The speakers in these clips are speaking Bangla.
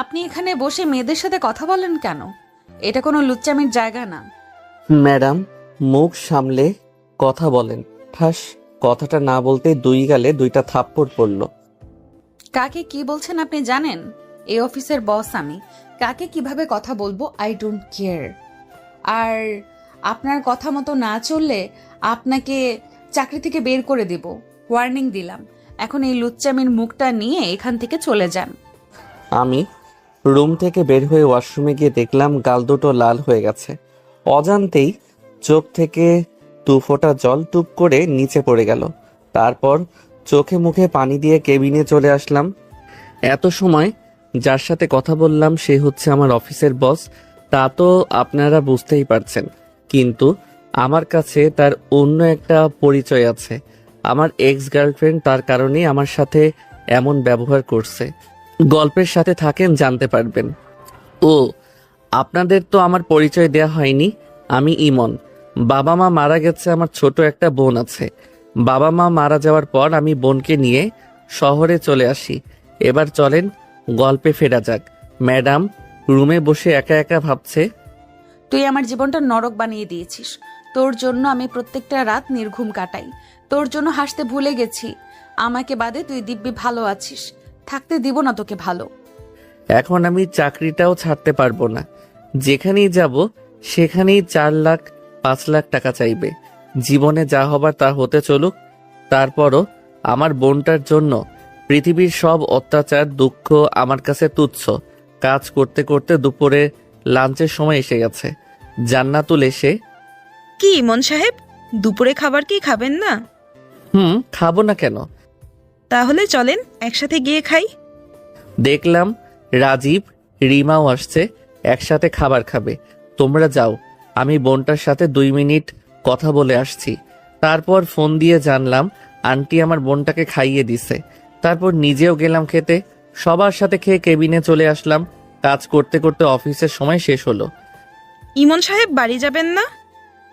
আপনি এখানে বসে মেয়েদের সাথে কথা বলেন কেন? এটা কোনো লুচ্চামির জায়গা না। ম্যাডাম, মুখ সামলে কথা বলেন। ঠাস, কথাটা না বলতে দুই গালে দুইটা থাপ্পড় পড়ল। কাকে কি বলছেন আপনি জানেন? এই অফিসের বস আমি। কাকে কিভাবে কথা বলবো আই ডোন্ট কেয়ার। আর আপনার কথা মতো না চললে আপনাকে চাকরি থেকে বের করে দেব। ওয়ার্নিং দিলাম। এখন এই লুচ্চামির মুখটা নিয়ে এখান থেকে চলে যান। আমি রুম থেকে বের হয়ে ওয়াশরুমে গিয়ে দেখলাম গাল দুটো লাল হয়ে গেছে। অজান্তেই চোখ থেকে দু ফোঁটা জল টুপ করে নিচে পড়ে গেল। তারপর চোখে মুখে পানি দিয়ে কেবিনে চলে আসলাম। এত সময় যার সাথে কথা বললাম সে হচ্ছে আমার অফিসের বস। তা তো আপনারা বুঝতেই পারছেন, কিন্তু আমার কাছে তার অন্য একটা পরিচয় আছে। আমার এক্স গার্লফ্রেন্ড তার কারণেই আমার সাথে এমন ব্যবহার করছে। গল্পের সাথে থাকেন, জানতে পারবেন। ও, আপনাদের তো আমার পরিচয় দেয়া হয়নি। আমি ইমন। বাবা মা মারা গেছে, আমার ছোট একটা বোন আছে। বাবা মা মারা যাওয়ার পর আমি বোনকে নিয়ে শহরে চলে আসি। এবার চলেন গল্পে ফেরা যাক। ম্যাডাম রুমে বসে একা একা ভাবছে। তুই আমার জীবনটা নরক বানিয়ে দিয়েছিস। তোর জন্য আমি প্রত্যেকটা রাত নির্ঘুম কাটাই। তোর জন্য হাসতে ভুলে গেছি। আমাকে বাদে তুই দিব্যি ভালো আছিস। থাকতে দিব না তোকে ভালো। এখন আমি চাকরিটাও ছাড়তে পারবো না। যেখানেই যাব সেখানেই 4 লাখ 5 লাখ টাকা চাইবে। জীবনে যা হবার তা হতে চলুক। তারপরও আমার বোনটার জন্য পৃথিবীর সব অত্যাচার দুঃখ আমার কাছে তুচ্ছ। কাজ করতে করতে দুপুরে লাঞ্চের সময় এসে গেছে। জান্নাতুল এসে, কি ইমন সাহেব, দুপুরে খাবার কি খাবেন না? খাবো না কেন? তাহলে চলেন একসাথে গিয়ে খাই। দেখলাম রাজীব রিমাও আসছে, একসাথে খাবার খাবে। তোমরা যাও, আমি বোনটার সাথে 2 মিনিট কথা বলে আসছি। তারপর ফোন দিয়ে জানলাম আন্টি আমার বোনটাকে খাইয়ে দিছে। তারপর নিজেও গেলাম খেতে। সবার সাথে খেয়ে কেবিনে চলে আসলাম। কাজ করতে করতে অফিসের সময় শেষ হলো। ইমন সাহেব বাড়ি যাবেন না?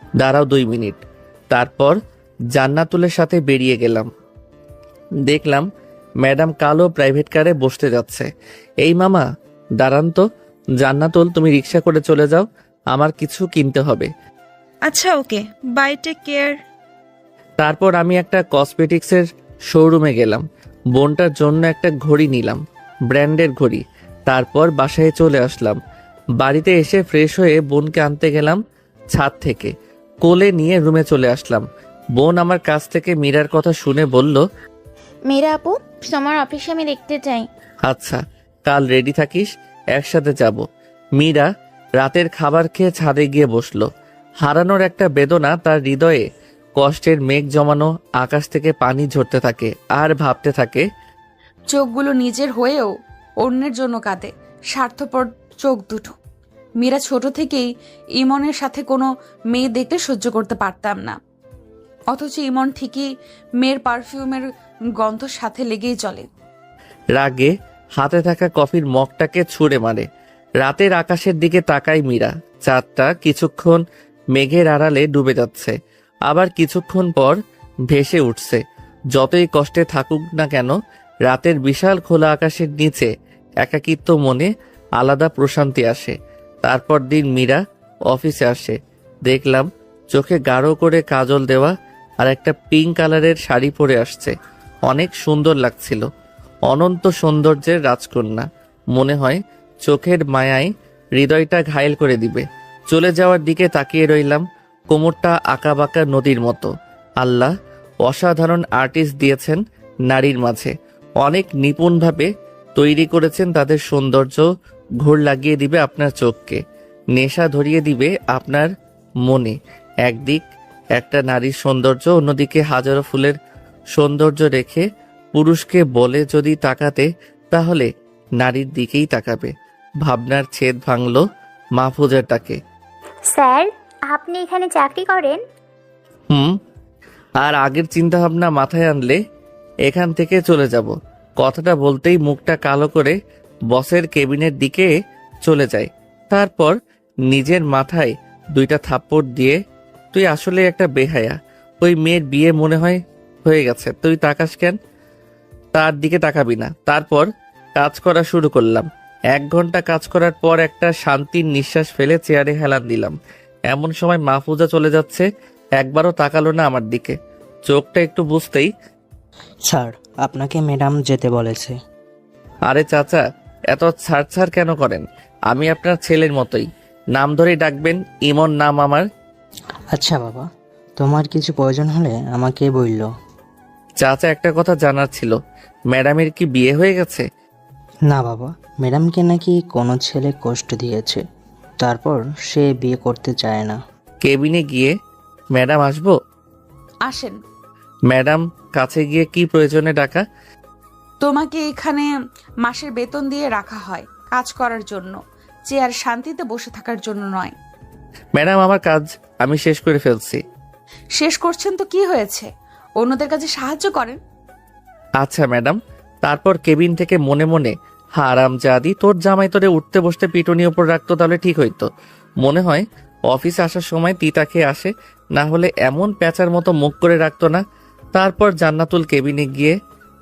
দাঁড়াও 2 মিনিট। তারপর জান্নাতুলের সাথে বেরিয়ে গেলাম। দেখলাম ম্যাডাম কালো প্রাইভেট কারে বসতে যাচ্ছে। এই মামা দাঁড়ান তো। জান্নাতুল, তুমি রিক্সা করে চলে যাও, আমার কিছু কিনতে হবে। আচ্ছা ওকে, বাই, টেক কেয়ার। তারপর আমি একটা কসমেটিক্সের শোরুমে গেলাম। বোনটার জন্য একটা ঘড়ি নিলাম, ব্র্যান্ডের ঘড়ি। তারপর বাসায় চলে আসলাম। বাড়িতে এসে ফ্রেশ হয়ে বোনকে আনতে গেলাম ছাদ থেকে। কোলে নিয়ে রুমে চলে আসলাম। বোন আমার কাছ থেকে মীরার কথা শুনে বলল, মীরা আপু, তোমার অফিসে আমি দেখতে চাই। আচ্ছা, কাল রেডি থাকিস, একসাথে যাব। মীরা রাতের খাবার খেয়ে ছাদে গিয়ে বসলো। হারানোর একটা বেদনা তার হৃদয়ে কষ্টের মেঘ জমানো। আকাশ থেকে পানি ঝরতে থাকে আর ভাবতে থাকে, চোখগুলো নিজের হয়েও অন্যের জন্য কাঁদে। স্বার্থপর চোখ দুটো। মীরা ছোট থেকেই ইমনের সাথে কোনো মেয়ে দেখলে সহ্য করতে পারতাম না। অথচ ইমন ঠিকই মেয়ের পারফিউমের গন্ধ সাথে লেগেই চলে। রাগে হাতে থাকা কফির মগটাকে ছুঁড়ে মারে। রাতের আকাশের দিকে তাকায় মীরা। চাঁদটা কিছুক্ষণ মেঘের আড়ালে ডুবে যাচ্ছে, আবার কিছুক্ষণ পর ভেসে উঠছে। যতই কষ্টে থাকুক না কেন, রাতের বিশাল খোলা আকাশের নিচে একাকিত্ব মনে আলাদা প্রশান্তি আসে। তারপর দিন মীরা অফিসে আসে। দেখলাম চোখে গাঢ় করে কাজল দেওয়া আর একটা পিঙ্ক কালারের শাড়ি পরে আসছে। অনেক সুন্দর লাগছিল। অনন্ত সৌন্দর্যের রাজকন্যা। মনে হয় চোখের মায়ায় হৃদয়টা ঘায়েল করে দিবে। চলে যাওয়ার দিকে তাকিয়ে রইলাম। কোমরটা আঁকাবাঁকা নদীর মতো। আল্লাহ অসাধারণ আর্টিস্ট দিয়েছেন নারীর মাঝে। অনেক নিপুণভাবে তৈরি করেছেন তাদের সৌন্দর্য। ঘোর লাগিয়ে দিবে আপনার চোখকে, নেশা ধরিয়ে দিবে আপনার মনে। একদিক একটা নারীর সৌন্দর্য, অন্যদিকে হাজারো ফুলের সৌন্দর্য রেখে পুরুষকে বলে যদি তাকাতে, তাহলে নারীর দিকেই তাকাবে। ভাবনার ছেদ ভাঙল মাহফুজের ডাকে। স্যার, আপনি এখানে চাকরি করেন? আর আগের চিন্তা ভাবনা মাথায় আনলে এখান থেকে চলে যাব। কথাটা বলতেই মুখটা কালো করে বসের কেবিনের দিকে চলে যায়। তারপর নিজের মাথায় 2টা থাপ্পড় দিয়ে, তুই আসলে একটা বেহায়া। ওই মেয়ের বিয়ে মনে হয় হয়ে গেছে, তুই তাকাস কেন? তার দিকে তাকাবি না। তারপর কাজ করা শুরু করলাম। 1 ঘন্টা কাজ করার পর একটা শান্তির নিঃশ্বাস ফেলে চেয়ারে হেলান দিলাম। এমন সময় মাহফুজা চলে যাচ্ছে, একবারও তাকালো না আমার দিকে। চোখটা একটু বুঝতেই, স্যার আপনাকে ম্যাডাম যেতে বলেছে। আরে চাচা, এত ছাড় কেন করেন? আমি আপনার ছেলের মতোই, নাম ধরেই ডাকবেন। ইমন নাম আমার। আচ্ছা বাবা, তোমার কিছু প্রয়োজন হলে আমাকে বললো। চাচা, একটা কথা জানার ছিল, ম্যাডামের কি বিয়ে হয়ে গেছে? না বাবা, ম্যাডামকে নাকি কোনো ছেলে কষ্ট দিয়েছে, তারপর সে বিয়ে করতে চায় না। কেবিনে গিয়ে ম্যাডাম আসবো? আসেন। ম্যাডাম কাছে গিয়ে কি প্রয়োজনে ডাকা? তোমাকে এখানে মাসের বেতন দিয়ে রাখা হয় কাজ করার জন্য, চেয়ার শান্তিতে বসে থাকার জন্য নয়। ম্যাডাম, আমার কাজ আমি শেষ করে ফেলছি। শেষ করছেন তো কি হয়েছে, অন্যদের কাছে সাহায্য করেন। আচ্ছা ম্যাডাম। তারপর কেবিন থেকে মনে মনে, হারামজাদি, তোর জামাই তোরে উঠতে বসতে পিটুনি উপর রাখতো তাহলে ঠিক হইতো। মনে হয় অফিসে আসার সময় তিতা খেয়ে আসে, না হলে এমন প্যাঁচার মতো মুখ করে রাখতো না। তারপর জান্নাতুল কেবিনে গিয়ে,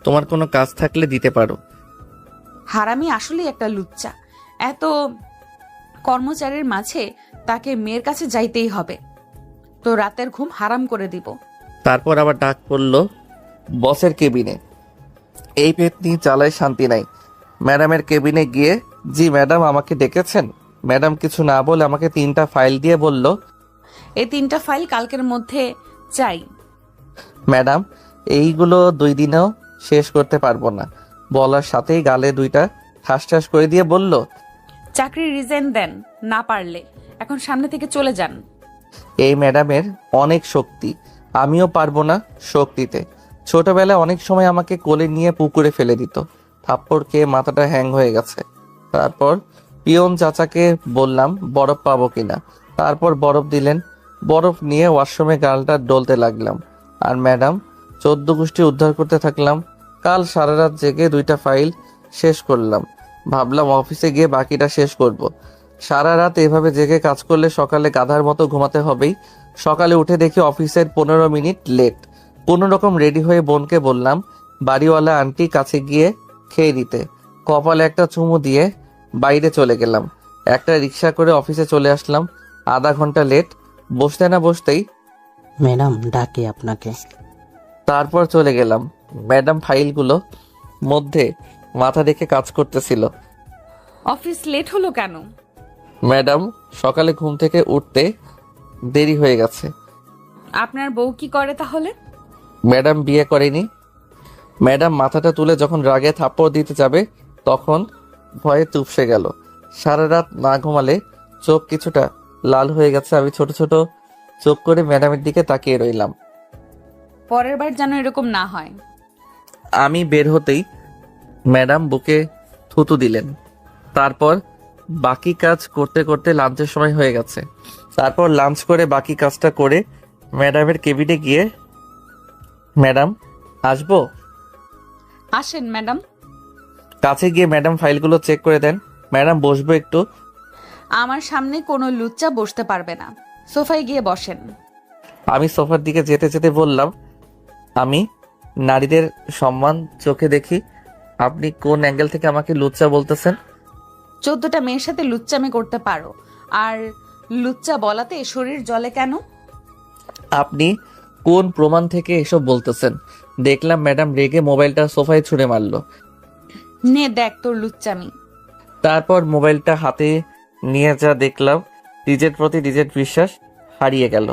তোমার কোনো কাজ থাকলে দিতে পারো। হারামি আসলেই একটা লুচ্চা। এত কর্মচারীর মাঝে তাকে মেয়ের কাছে যাইতেই হবে। তো রাতের ঘুম হারাম করে দিব। তারপর আবার ডাক পড়লো বসের কেবিনে। এই পেতনি চালায় শান্তি নাই। ম্যাডামের কেবিনে গিয়ে, জি ম্যাডাম আমাকে ডেকেছেন? ম্যাডাম কিছু না বলে আমাকে 3টা ফাইল দিয়ে বলল, এই 3টা ফাইল কালকের মধ্যে চাই। ম্যাডাম এইগুলো 2 দিনেও শেষ করতে পারবো না। বলার সাথেই গালে 2টা ঠাস ঠাস করে দিয়ে বলল, চাকরি রিজাইন দেন না পারলে, এখন সামনে থেকে চলে যান। এই ম্যাডামের অনেক শক্তি, আমিও পারবো না শক্তিতে। ছোটবেলায় অনেক সময় আমাকে কোলে নিয়ে পুকুরে ফেলে দিত, থাপ্পড় খেয়ে মাথাটা হ্যাং হয়ে গেছে। তারপর পিয়ন চাচাকে বললাম বরফ পাবো কিনা। তারপর বরফ দিলেন। বরফ নিয়ে ওয়াশরুমে গালটা ডলতে লাগলাম, আর ম্যাডাম 14 গোষ্ঠী উদ্ধার করতে থাকলাম। কাল সারা রাত জেগে 2টা ফাইল শেষ করলাম। ভাবলাম অফিসে গিয়ে বাকিটা শেষ করব। সারা রাত এভাবে জেগে কাজ করলে সকালে গাধার মতো ঘুমাতে হবেই। সকালে উঠে দেখি অফিসের 15 মিনিট লেট। কোনো রকম রেডি হয়ে বোনকে বললাম বাড়িওয়ালা আন্টি কাছে গিয়ে খেয়ে দিতে। কপালে একটা চুমু দিয়ে বাইরে চলে গেলাম। একটা রিক্সা করে অফিসে চলে আসলাম। আধা ঘন্টা লেট। বসতে না বসতেই ম্যাডাম ডাকে আপনাকে। তারপর চলে গেলাম। ম্যাডাম ফাইলগুলো মধ্যে মাথা রেখে কাজ করতেছিল। অফিস লেট হলো কেন? ম্যাডাম সকালে ঘুম থেকে উঠতে দেরি হয়ে গেছে। আপনার বউ কি করে তাহলে? ম্যাডাম বিয়ে করেনি। ম্যাডাম মাথাটা তুলে যখন রাগে থাপ্পড় দিতে যাবে তখন ভয়ে চুপসে গেল। সারা রাত না ঘুমালে চোখ কিছুটা লাল হয়ে গেছে। আমি ছোট ছোট চোখ করে ম্যাডামের দিকে তাকিয়ে রইলাম। পরের বার যেন এরকম না হয়। আমি বের হতেই ম্যাডাম বুকে থুতু দিলেন। তারপর বাকি কাজ করতে করতে লাঞ্চের সময় হয়ে গেছে। তারপর লাঞ্চ করে বাকি কাজটা করে ম্যাডামের কেবিনে গিয়ে, ম্যাডাম আসবো? আসেন ম্যাডাম। কাছে গিয়ে ম্যাডাম ফাইলগুলো চেক করে দেন। ম্যাডাম বসবো একটু? আমার সামনে কোনো লুচ্চা বসতে পারবে না, সোফায় গিয়ে বসেন। আমি সোফার দিকে যেতে যেতে বললাম, আমি নারীদের সম্মান চোখে দেখি, আপনি কোন অ্যাঙ্গেল থেকে আমাকে লুচ্চা বলতেছেন? 14টা মেয়ের সাথে লুচ্চামি করতে পারো, আর লুচ্চা বলাতে শরীর জ্বলে কেন? আপনি কোন প্রমাণ থেকে এসব বলতেছেন? দেখলাম ম্যাডাম রেগে মোবাইলটা সোফায় ছুঁড়ে মারলো। নে দেখ তোর লুচ্চামি। তারপর মোবাইলটা হাতে নিয়ে যা দেখলাম, নিজের প্রতি নিজের বিশ্বাস হারিয়ে গেল।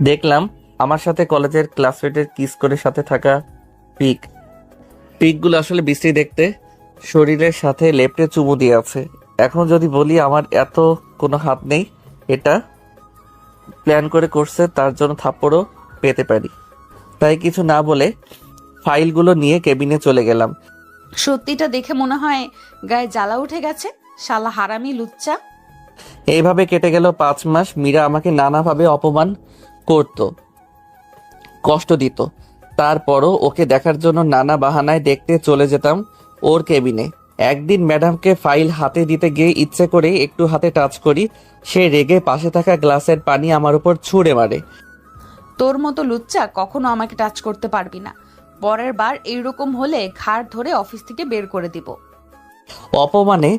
দেখলাম আমার সাথে কলেজের ক্লাসমেটের কিস করে সাথে থাকা পিকগুলো আসলে বিশ্রী দেখতে, শরীরের সাথে লেপটে চুমু দিয়ে আছে। এখন যদি বলি আমার এত কোনো হাত নেই, এটা প্ল্যান করে করছে, তার জন্য থাপ্পড়ও পেতে পারি। তাই কিছু না বলে ফাইলগুলো নিয়ে কেবিনে চলে গেলাম। সত্যিটা দেখে মনে হয় গায়ে জ্বালা উঠে গেছে। শালা হারামি লুচ্চা। এইভাবে কেটে গেল 5 মাস। মীরা আমাকে নানাভাবে অপমান করত, কষ্ট দিত। তারপরও ওকে দেখার জন্য নানা বাহানায় দেখতে চলে যেতাম ওর কেবিনে। একদিন ম্যাডামকে ফাইল হাতে দিতে গিয়ে ইচ্ছে করে একটু হাতে টাচ করি, সে রেগে পাশে থাকা গ্লাসের পানি আমার উপর ছুঁড়ে মারে। তোর মতো লুচ্চা কখনো আমাকে টাচ করতে পারবি না। পরের বার এইরকম হলে ঘাড় ধরে অফিস থেকে বের করে দিব। অপমানে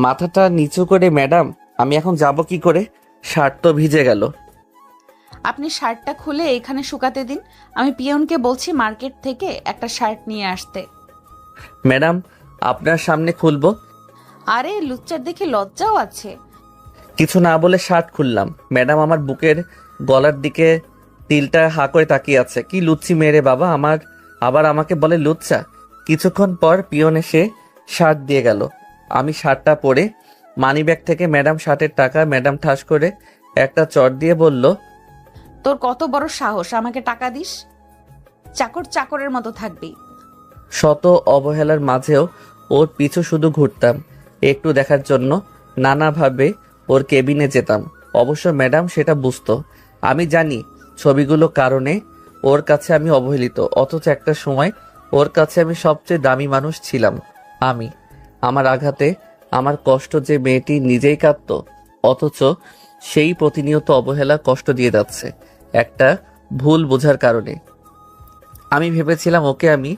মাথাটা নিচু করে, ম্যাডাম আমি এখন যাব কি করে? শার্ট তো ভিজে গেল। আপনি শার্টটা খুলে এখানে শুকাতে দিন। আমি পিয়নকে বলছি মার্কেট থেকে একটা শার্ট নিয়ে আসতে। ম্যাডাম আপনার সামনে খুলবো? আরে লুচ্চার দেখে লজ্জাও আছে। কিছু না বলে শার্ট খুললাম। ম্যাডাম আমার বুকের গলার দিকে তিলটা হা করে তাকিয়ে আছে। কি লুচ্ছি মেরে বাবা, আবার আমাকে বলে লুচ্চা। কিছুক্ষণ পর পিয়ন এসে শার্ট দিয়ে গেল। আমি শার্টটা পরে মানিব্যাগ থেকে ম্যাডাম শার্টের টাকা, ম্যাডাম ঠাস করে একটা চট দিয়ে বলল, তোর কত বড় সাহস আমাকে টাকা দিস? চাকরের মতো থাকবি। শত অবহেলার মাঝেও ওর পিছু শুধু ঘুরতাম একটু দেখার জন্য। নানাভাবে ওর কেবিনে যেতাম। অবশ্য ম্যাডাম সেটা বুঝতো। আমি জানি ছবিগুলো কারণে ওর কাছে আমি অবহেলিত, অথচ একটা সময় ওর কাছে আমি সবচেয়ে দামি মানুষ ছিলাম। আমার আঘাতে, আমার কষ্ট যে মেয়েটি নিজেই কাঁদতো, অথচ সেই প্রতিনিয়ত অবহেলা কষ্ট দিয়ে যাচ্ছে একটা ভুল বোঝার কারণে। আমি ভেবেছিলাম ওকে আমি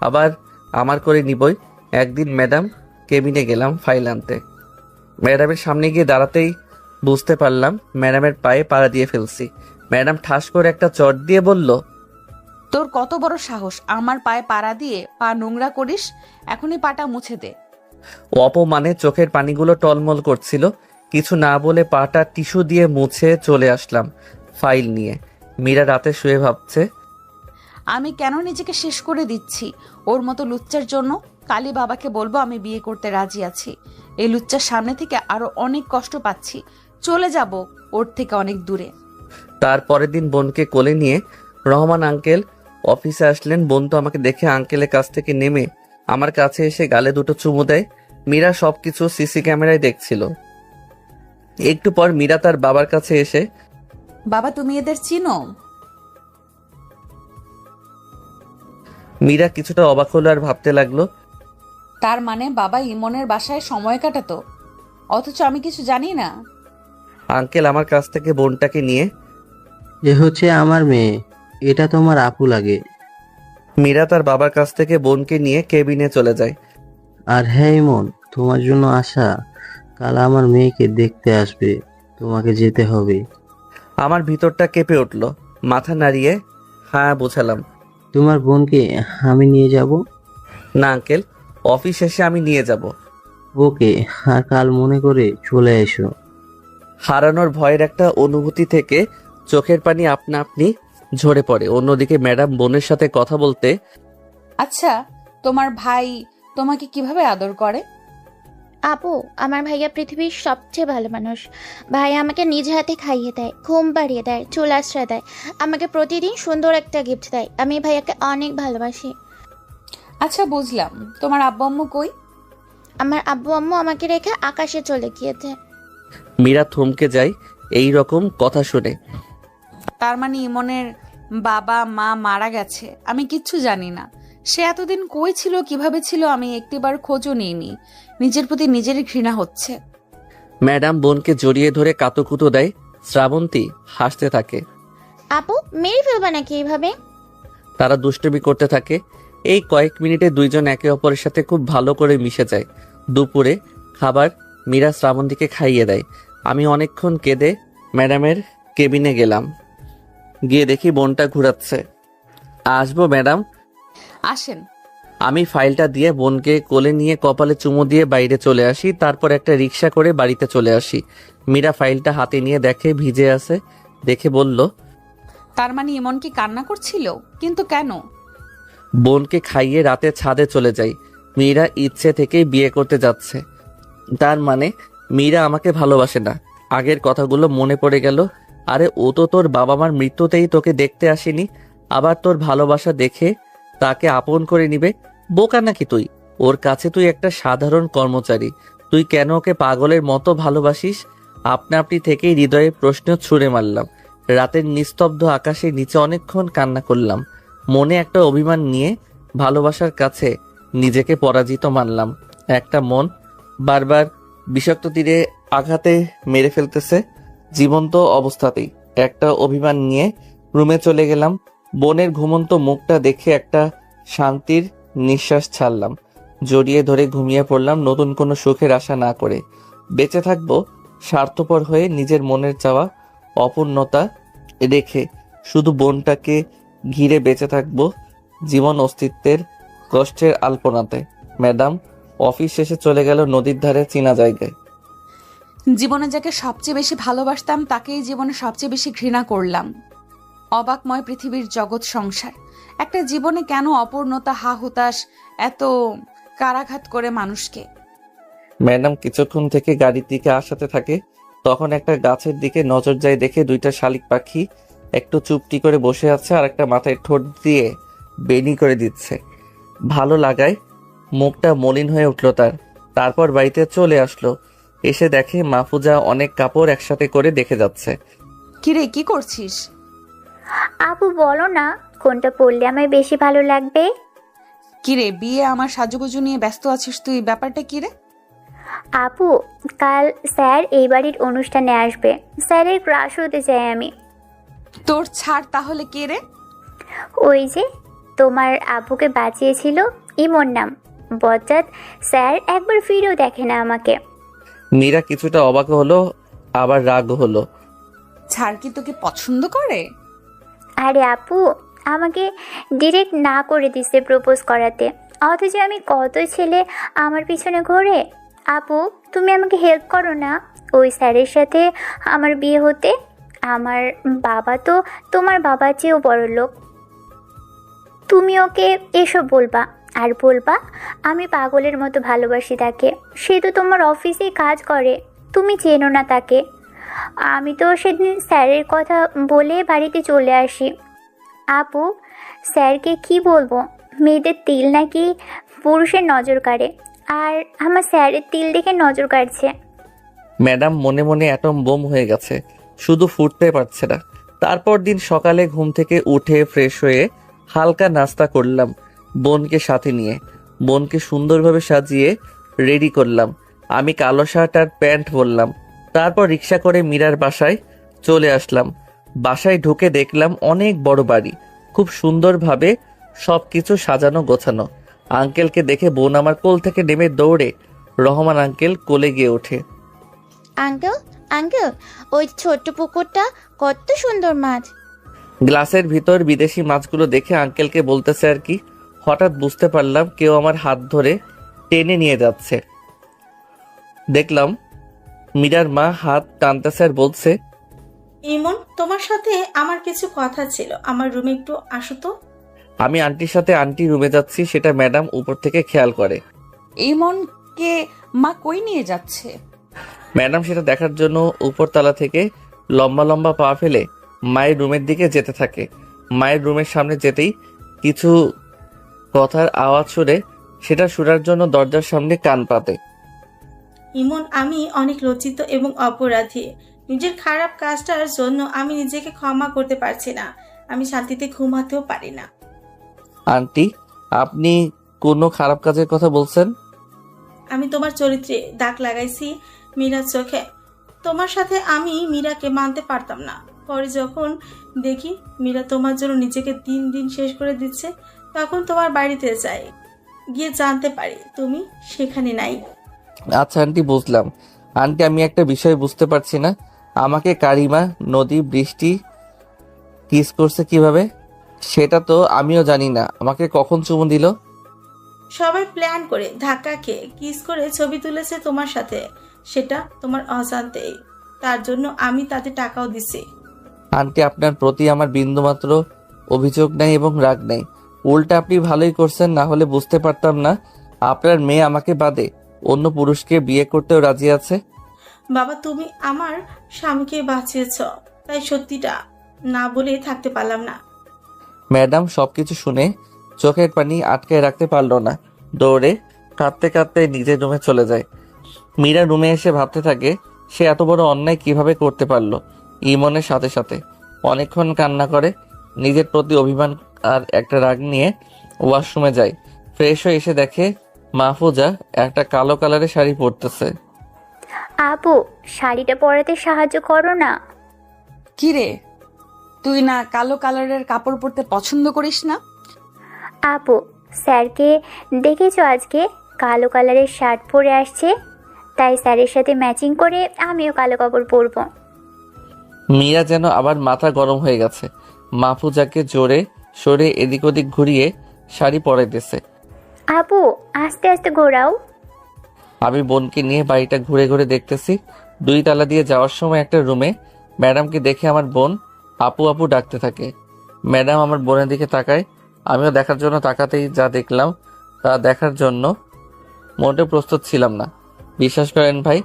আবার আমার করে নিবই। একদিন ম্যাডাম কেবিনে গেলাম ফাইল আনতে। ম্যাডামের সামনে গিয়ে দাঁড়াতেই বুঝতে পারলাম ম্যাডামের পায়ে পাড়া দিয়ে ফেলছি। ম্যাডাম ঠাস করে একটা চট দিয়ে বলল, তোর কত বড় সাহস আমার পায়ে পাড়া দিয়ে পা নোংরা করিস? এখনই পাটা মুছে দে। অপমানে চোখের পানিগুলো টলমল করছিল। কিছু না বলে পাটা টিস্যু দিয়ে মুছে চলে আসলাম ফাইল নিয়ে। মীরা রাতে শুয়ে ভাবছে, আমি কেন নিজেকে শেষ করে দিচ্ছি ওর মতো লুচ্চার জন্য? কালী বাবাকে বলবো আমি বিয়ে করতে রাজি আছি। এই লুচ্চার সামনে থেকে আরো অনেক কষ্ট পাচ্ছি। চলে যাব ওর থেকে অনেক দূরে। তার পরের দিন বোনকে কোলে নিয়ে রহমান আঙ্কেল অফিসে আসলেন। বোন তো আমাকে দেখে আঙ্কেলের কাছ থেকে নেমে আমার কাছে এসে গালে দুটো চুমু দেয়। মীরা সবকিছু সিসি ক্যামেরায় দেখছিল। একটু পর মীরা তার বাবার কাছে এসে, বাবা তুমি এদের চিনো? মীরা কিছুটা অবাক হলো আর ভাবতে লাগলো, তার মানে বাবা ইমনের বাসায় সময় কাটাতো, অথচ আমি কিছু জানি না। আঙ্কেল আমার কাছ থেকে বোনটাকে নিয়ে, এ হচ্ছে আমার মেয়ে, এটা তোমার আপু লাগে। মীরা তার বাবার কাছ থেকে বোনকে নিয়ে কেবিনে চলে যায়। আর হ্যাঁ ইমন, তোমার জন্য আশা কাল আমার মেয়েকে দেখতে আসবে, তোমাকে যেতে হবে। আমার ভিতরটা কেঁপে উঠল। মাথা নাড়িয়ে হ্যাঁ বোঝালাম। তোমার বোনকে আমি নিয়ে যাব। না আঙ্কেল, অফিস শেষে আমি নিয়ে যাব। ওকে, আর কাল মনে করে চলে এসো। হারানোর ভয়ের একটা অনুভূতি থেকে চোখের পানি আপনা আপনি ঝরে পড়ে। অন্যদিকে ম্যাডাম বোনের সাথে কথা বলতে, আচ্ছা তোমার ভাই তোমাকে কিভাবে আদর করে? আপু, আমার ভাইয়া পৃথিবীর সবচেয়ে ভালো মানুষ। ভাইয়া আমাকে নিজ হাতে খাইয়ে দেয়, ঘুম পাড়িয়ে দেয়, চুল আশ্রয় দেয়, আমাকে প্রতিদিন সুন্দর একটা গিফট দেয়। আমি ভাইয়াকে অনেক ভালোবাসি। আচ্ছা বুঝলাম, তোমার আব্বু আম্মু কই? আমার আব্বু আম্মু আমাকে রেখে আকাশে চলে গিয়েছে। মীরা থমকে যায় এই রকম কথা শুনে। তার মানে ইমনের বাবা মা মারা গেছে, আমি কিচ্ছু জানি না। সে এতদিন কই ছিল, কিভাবে ছিল, আমি একটিবার খোঁজও নিইনি। নিজের প্রতি নিজেরই ঘৃণা হচ্ছে। ম্যাডাম বোনকে জড়িয়ে ধরে কাতুকুতো দেয়। শ্রাবন্তী হাসতে থাকে। আপু, মেরে ফেলবা নাকি এইভাবে? তারা দুষ্টুমি করতে থাকে। এই কয়েক মিনিটে দুইজন একে অপরের সাথে খুব ভালো করে মিশে যায়। দুপুরে খাবার মীরা শ্রাবন্তীকে খাইয়ে দেয়। আমি অনেকক্ষণ কেঁদে ম্যাডামের কেবিনে গেলাম। গিয়ে দেখি বোনটা ঘুরাচ্ছে। আসবো ম্যাডাম? আসেন। আমি ফাইলটা দিয়ে বোনকে কোলে নিয়ে কপালে চুমু দিয়ে বাইরে চলে আসি। তারপর একটা রিক্সা করে বাড়িতে চলে আসি। মীরা ফাইলটা হাতে নিয়ে দেখে ভিজে আছে। দেখে বলল, তার মানে ইমন কি কান্না করছিল? কিন্তু কেন? বোনকে খাইয়ে রাতে ছাদে চলে যাই। মীরা ইচ্ছে থেকেই বিয়ে করতে যাচ্ছে। তার মানে মীরা আমাকে ভালোবাসে না। আগের কথাগুলো মনে পড়ে গেল। আরে ও তো তোর বাবা মার মৃত্যুতেই তোকে দেখতে আসেনি, আবার তোর ভালোবাসা দেখে তাকে আপন করে নিবে। বোকা নাকি তুই? ওর কাছে তুই একটা সাধারণ কর্মচারী। তুই কেন ওকে পাগলের মতো ভালোবাসিস? আপনা আপনি থেকেই হৃদয়ে প্রশ্ন ছুঁড়ে মারলাম। রাতের নিস্তব্ধ আকাশে নিচে অনেকক্ষণ কান্না করলাম। মনে একটা অভিমান নিয়ে ভালোবাসার কাছে নিজেকে পরাজিত মানলাম। একটা মন বারবার বিষাক্ত তীরে আঘাতে মেরে ফেলতেছে জীবন্ত অবস্থাতেই। একটা অভিমান নিয়ে রুমে চলে গেলাম। বোনের ঘুমন্ত মুখটা দেখে একটা শান্তির নিঃশ্বাস ছাড়লাম। জড়িয়ে ধরে ঘুমিয়ে পড়লাম নতুন কোনো সুখের আশা না করে। বেঁচে থাকবো স্বার্থপর হয়ে, নিজের মনের চাওয়া অপূর্ণতা রেখে, শুধু বোনটাকে ঘিরে বেঁচে থাকবো জীবন অস্তিত্বের কষ্টের আলপনাতে। ম্যাডাম অফিস শেষে চলে গেল নদীর ধারে চেনা জায়গায়। জীবনে যাকে সবচেয়ে বেশি ভালোবাসতাম তাকেই জীবনে সবচেয়ে বেশি ঘৃণা করলাম। অবাকময় পৃথিবীর জগৎ সংসার। একটা জীবনে কেন অপূর্ণতা, হা হুতাশ এত কারাঘাত করে মানুষকে? ম্যাডাম কিছুক্ষণ থেকে গাড়ির দিকে আসাতে থাকে। তখন একটা গাছের দিকে নজর যায়, দেখে দুইটা শালিক পাখি একটু চুপটি করে বসে আছে আর একটা মাথায় ঠোঁট দিয়ে বেনি করে দিচ্ছে। ভালো লাগায় মুখটা মলিন হয়ে উঠল তার। তারপর বাড়িতে চলে আসলো। এসে দেখে মাহফুজা অনেক কাপড় একসাথে করে দেখে যাচ্ছে। কিরে, কি করছিস? আপু বলো না কোনটা পরলে আমায় বেশি ভালো লাগবে? কিরে, বিয়ে আমার সাজুগুজু নিয়ে ব্যস্ত আছিস তুই, ব্যাপারটা কিরে? আপু কাল স্যার এই বাড়ির অনুষ্ঠানে আসবে, স্যারের ক্রাশ হতে চাই আমি। তোর ছাড়, তাহলে কে রে? ওই যে তোমার আব্বুকে বাঁচিয়েছিল, ইমন নাম, বজ্জাত। স্যার একবার ফিরেও দেখে না আমাকে। মীরা কিছুটা অবাক হলো, আবার রাগ হলো। ছাড় কি তোকে পছন্দ করে? আরে আপু আমাকে ডিরেক্ট না করে দিছে প্রপোজ করাতে, অথচ আমি কত ছেলে আমার পিছনে ঘোরে। আপু তুমি আমাকে হেল্প করো না ওই স্যারের সাথে আমার বিয়ে হতে। আমার বাবা তো তোমার বাবার চেয়েও বড় লোক। তুমি ওকে এসব বলবা আর বলবা আমি পাগলের মতো ভালোবাসি তাকে। সে তো তোমার অফিসেই কাজ করে, তুমি চেনো না তাকে। আমি তো সেদিন স্যারের কথা বলে বাড়িতে চলে আসি। আপু স্যারকে কি বলবো, মেয়েদের তিল নাকি পুরুষের নজর কাড়ে, আর আমার স্যারের তিল দেখে নজর কাটছে। ম্যাডাম মনে মনে অ্যাটম বোম হয়ে গেছে, শুধু ফুটতে পারছে না। তারপর দিন সকালে ঘুম থেকে উঠে ফ্রেশ হয়ে হালকা নাস্তা করলাম বোনকে সাথে নিয়ে। বোনকে সুন্দরভাবে সাজিয়ে রেডি করলাম। আমি কালো শার্ট আর প্যান্ট পরলাম। তারপর রিক্সা করে মীরার বাসায় চলে আসলাম। বাসায় ঢুকে দেখলাম অনেক বড় বাড়ি, খুব সুন্দরভাবে সবকিছু সাজানো গোছানো। আঙ্কেলকে দেখে বোন আমার কোল থেকে নেমে দৌড়ে রহমান আঙ্কেল কোলে গিয়ে ওঠে। আঙ্কেল, আঙ্কেল, ওই ছোট্ট পুকুরটা কত সুন্দর মাছ। গ্লাসের ভিতর বিদেশি মাছগুলো দেখে আঙ্কেলকে বলতেছে আর কি। হঠাৎ বুঝতে পারলাম কেউ আমার হাত ধরে টেনে নিয়ে যাচ্ছে। দেখলাম মীরার মা হাত টানতেছে আর বলছে, ইমন, তোমার সাথে আমার কিছু কথা ছিল, আমার রুমে একটু আসো তো। আমি আন্টির সাথে আন্টি রুমে যাচ্ছি, সেটা ম্যাডাম উপর থেকে খেয়াল করে। এই মনকে মা কই নিয়ে যাচ্ছে? ম্যাডাম সেটা দেখার জন্য উপরতলা থেকে লম্বা লম্বা পা ফেলে মায়ের রুমের দিকে যেতে থাকে। মায়ের রুমের সামনে যেতেই কিছু কথার আওয়াজ শুনে সেটা শোনার জন্য দরজার সামনে কান পাতে। ইমন, আমি অনেক লজ্জিত এবং অপরাধী। নিজের খারাপ কাজটার জন্য আমি নিজেকে ক্ষমা করতে পারছি না। আমি শান্তিতে ঘুমাতেও পারি না। আন্টি, আপনি কোনো খারাপ কাজের কথা বলছেন? আমি তোমার চরিত্রে দাগ লাগাইছি মীরার চোখে। তোমার সাথে আমি মীরাকে মানতে পারতাম না। পরে যখন দেখি মীরা তোমার জন্য নিজেকে দিন দিন শেষ করে দিচ্ছে, তখন তোমার বাড়িতে যাই, গিয়ে জানতে পারি তুমি সেখানে নাই। আচ্ছা আন্টি, বুঝলাম। আন্টি, আমি একটা বিষয় বুঝতে পারছি না, আমাকে কারিমা, নদী, বৃষ্টি কিস করছে কিভাবে? সেটা তো আমিও জানি না। আমাকে কখন চুমু দিল? সবাই প্ল্যান করে ধাক্কা খেয়ে কিস করে ছবি তুলেছে তোমার সাথে, সেটা তোমার অজান্তেই। তার জন্য আমি তাতে টাকাও দিছি। আন্টি, আপনার প্রতি আমার বিন্দুমাত্র অভিযোগ নেই এবং রাগ নেই। উল্টা আপনি ভালোই করছেন, না হলে বুঝতে পারতাম না আপনার মেয়ে আমাকে বাদে অন্য পুরুষকে বিয়ে করতেও রাজি আছে। বাবা, তুমি আমার স্বামীকে বাঁচিয়েছ, তাই সত্যিটা না বলে থাকতে পারলাম না। ম্যাডাম সবকিছু শুনে চোখের পানি আটকায় রাখতে পারলো না, দৌড়ে কাঁদতে কাঁদতে নিজের রুমে চলে যায়। মীরা রুমে এসে ভাবতে থাকে সে এত বড় অন্যায় কিভাবে করতে পারলো। ইমনের সাথে সাথে অনেকক্ষণ কান্না করে, নিজের প্রতি অভিমান আর একটা রাগ নিয়ে ওয়াশরুমে যায়। ফ্রেশ হয়ে এসে দেখে মাহফুজা একটা কালো কালারের শাড়ি পরতেছে। আপু শাড়িটা পরাতে সাহায্য করো না। কিরে, তুই না কালো কালারের কাপড় পরতে পছন্দ করিস না? আপু স্যারকে দেখেছো আজকে? কালো কালারের শার্ট পরে আসছে, তাই স্যারের সাথে ম্যাচিং করে আমিও কালো কাপড় পরবো। মীরা যেন আবার মাথা গরম হয়ে গেছে। মাহফুজাকে জোরে সরে এদিক ওদিক ঘুরিয়ে শাড়ি পরাইতেছে। আপু আস্তে আস্তে ঘোরাও। আমি বোনকে নিয়ে বাড়িটা ঘুরে ঘুরে দেখতেছি। 2 তালা দিয়ে যাওয়ার সময় একটা রুমে ম্যাডামকে দেখে আমার বোন আপু আপু ডাকতে থাকে। ম্যাডাম আমার বোনের দিকে তাকায়। আমিও দেখার জন্য তাকাতেই যা দেখলাম তা দেখার জন্য মোটেও প্রস্তুত ছিলাম না। বিশ্বাস করেন ভাই,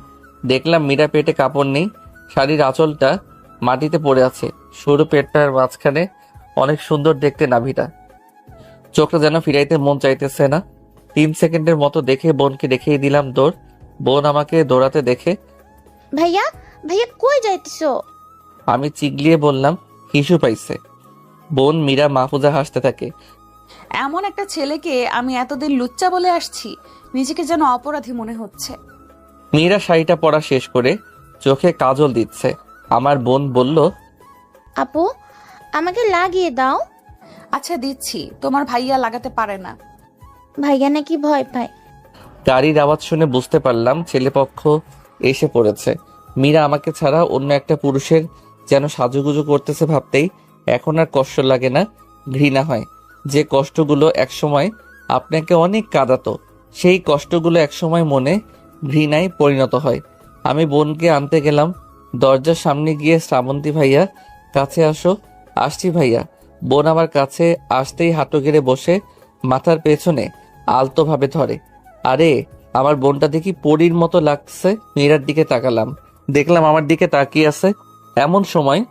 দেখলাম মীরা পেটে কাপড় নেই, শাড়ির আঁচলটা মাটিতে পড়ে আছে, সরু পেটটার মাঝখানে অনেক সুন্দর দেখতে নাভিটা। চোখটা যেন ফিরাইতে মন চাইতেছে না। 3 সেকেন্ডের মতো দেখে বোনকে দেখিয়ে দিলাম দৌড়। বোন আমাকে দৌড়াতে দেখে ভাইয়া ভাইয়া কই যাইতেছো? আমি চিগলিয়ে বললাম হিসু পাইছে। বোন, মীরা, মাহফুজা হাসতে থাকে। এমন একটা ছেলেকে আমি এতদিন লুচ্চা বলে আসছি, নিজেকে যেন অপরাধী মনে হচ্ছে। মীরা শাড়িটা পরা শেষ করে চোখে কাজল দিচ্ছে। আমার বোন বলল, আপু আমাকে লাগিয়ে দাও। আচ্ছা দিচ্ছি, তোমার ভাইয়া লাগাতে পারে না। ভাইয়া নাকি ভয় পায়। গাড়ির আওয়াজ শুনে বুঝতে পারলাম ছেলেপক্ষ এসে পড়েছে। মীরা আমাকে ছাড়া অন্য একটা পুরুষের যেন সাজুগুজু করতেছে ভাবতেই এখন আর কষ্ট লাগে না, ঘৃণা হয়। যে কষ্টগুলো একসময় আপনাকে অনেক কাঁদাতো, সেই কষ্টগুলো একসময় মনে ঘৃণায় পরিণত হয়। আমি বোনকে আনতে গেলাম। দরজার সামনে গিয়ে শ্রাবন্তী ভাইয়া কাছে আসো। আসছি ভাইয়া। বোন আমার কাছে আসতেই হাঁটু গেড়ে বসে মাথার পেছনে আলতোভাবে ধরে। আরে আমার বোনটা দেখি পরীর মতো লাগছে। মীরার দিকে তাকালাম, দেখলাম আমার দিকে তাকিয়ে আছে। এমন সময়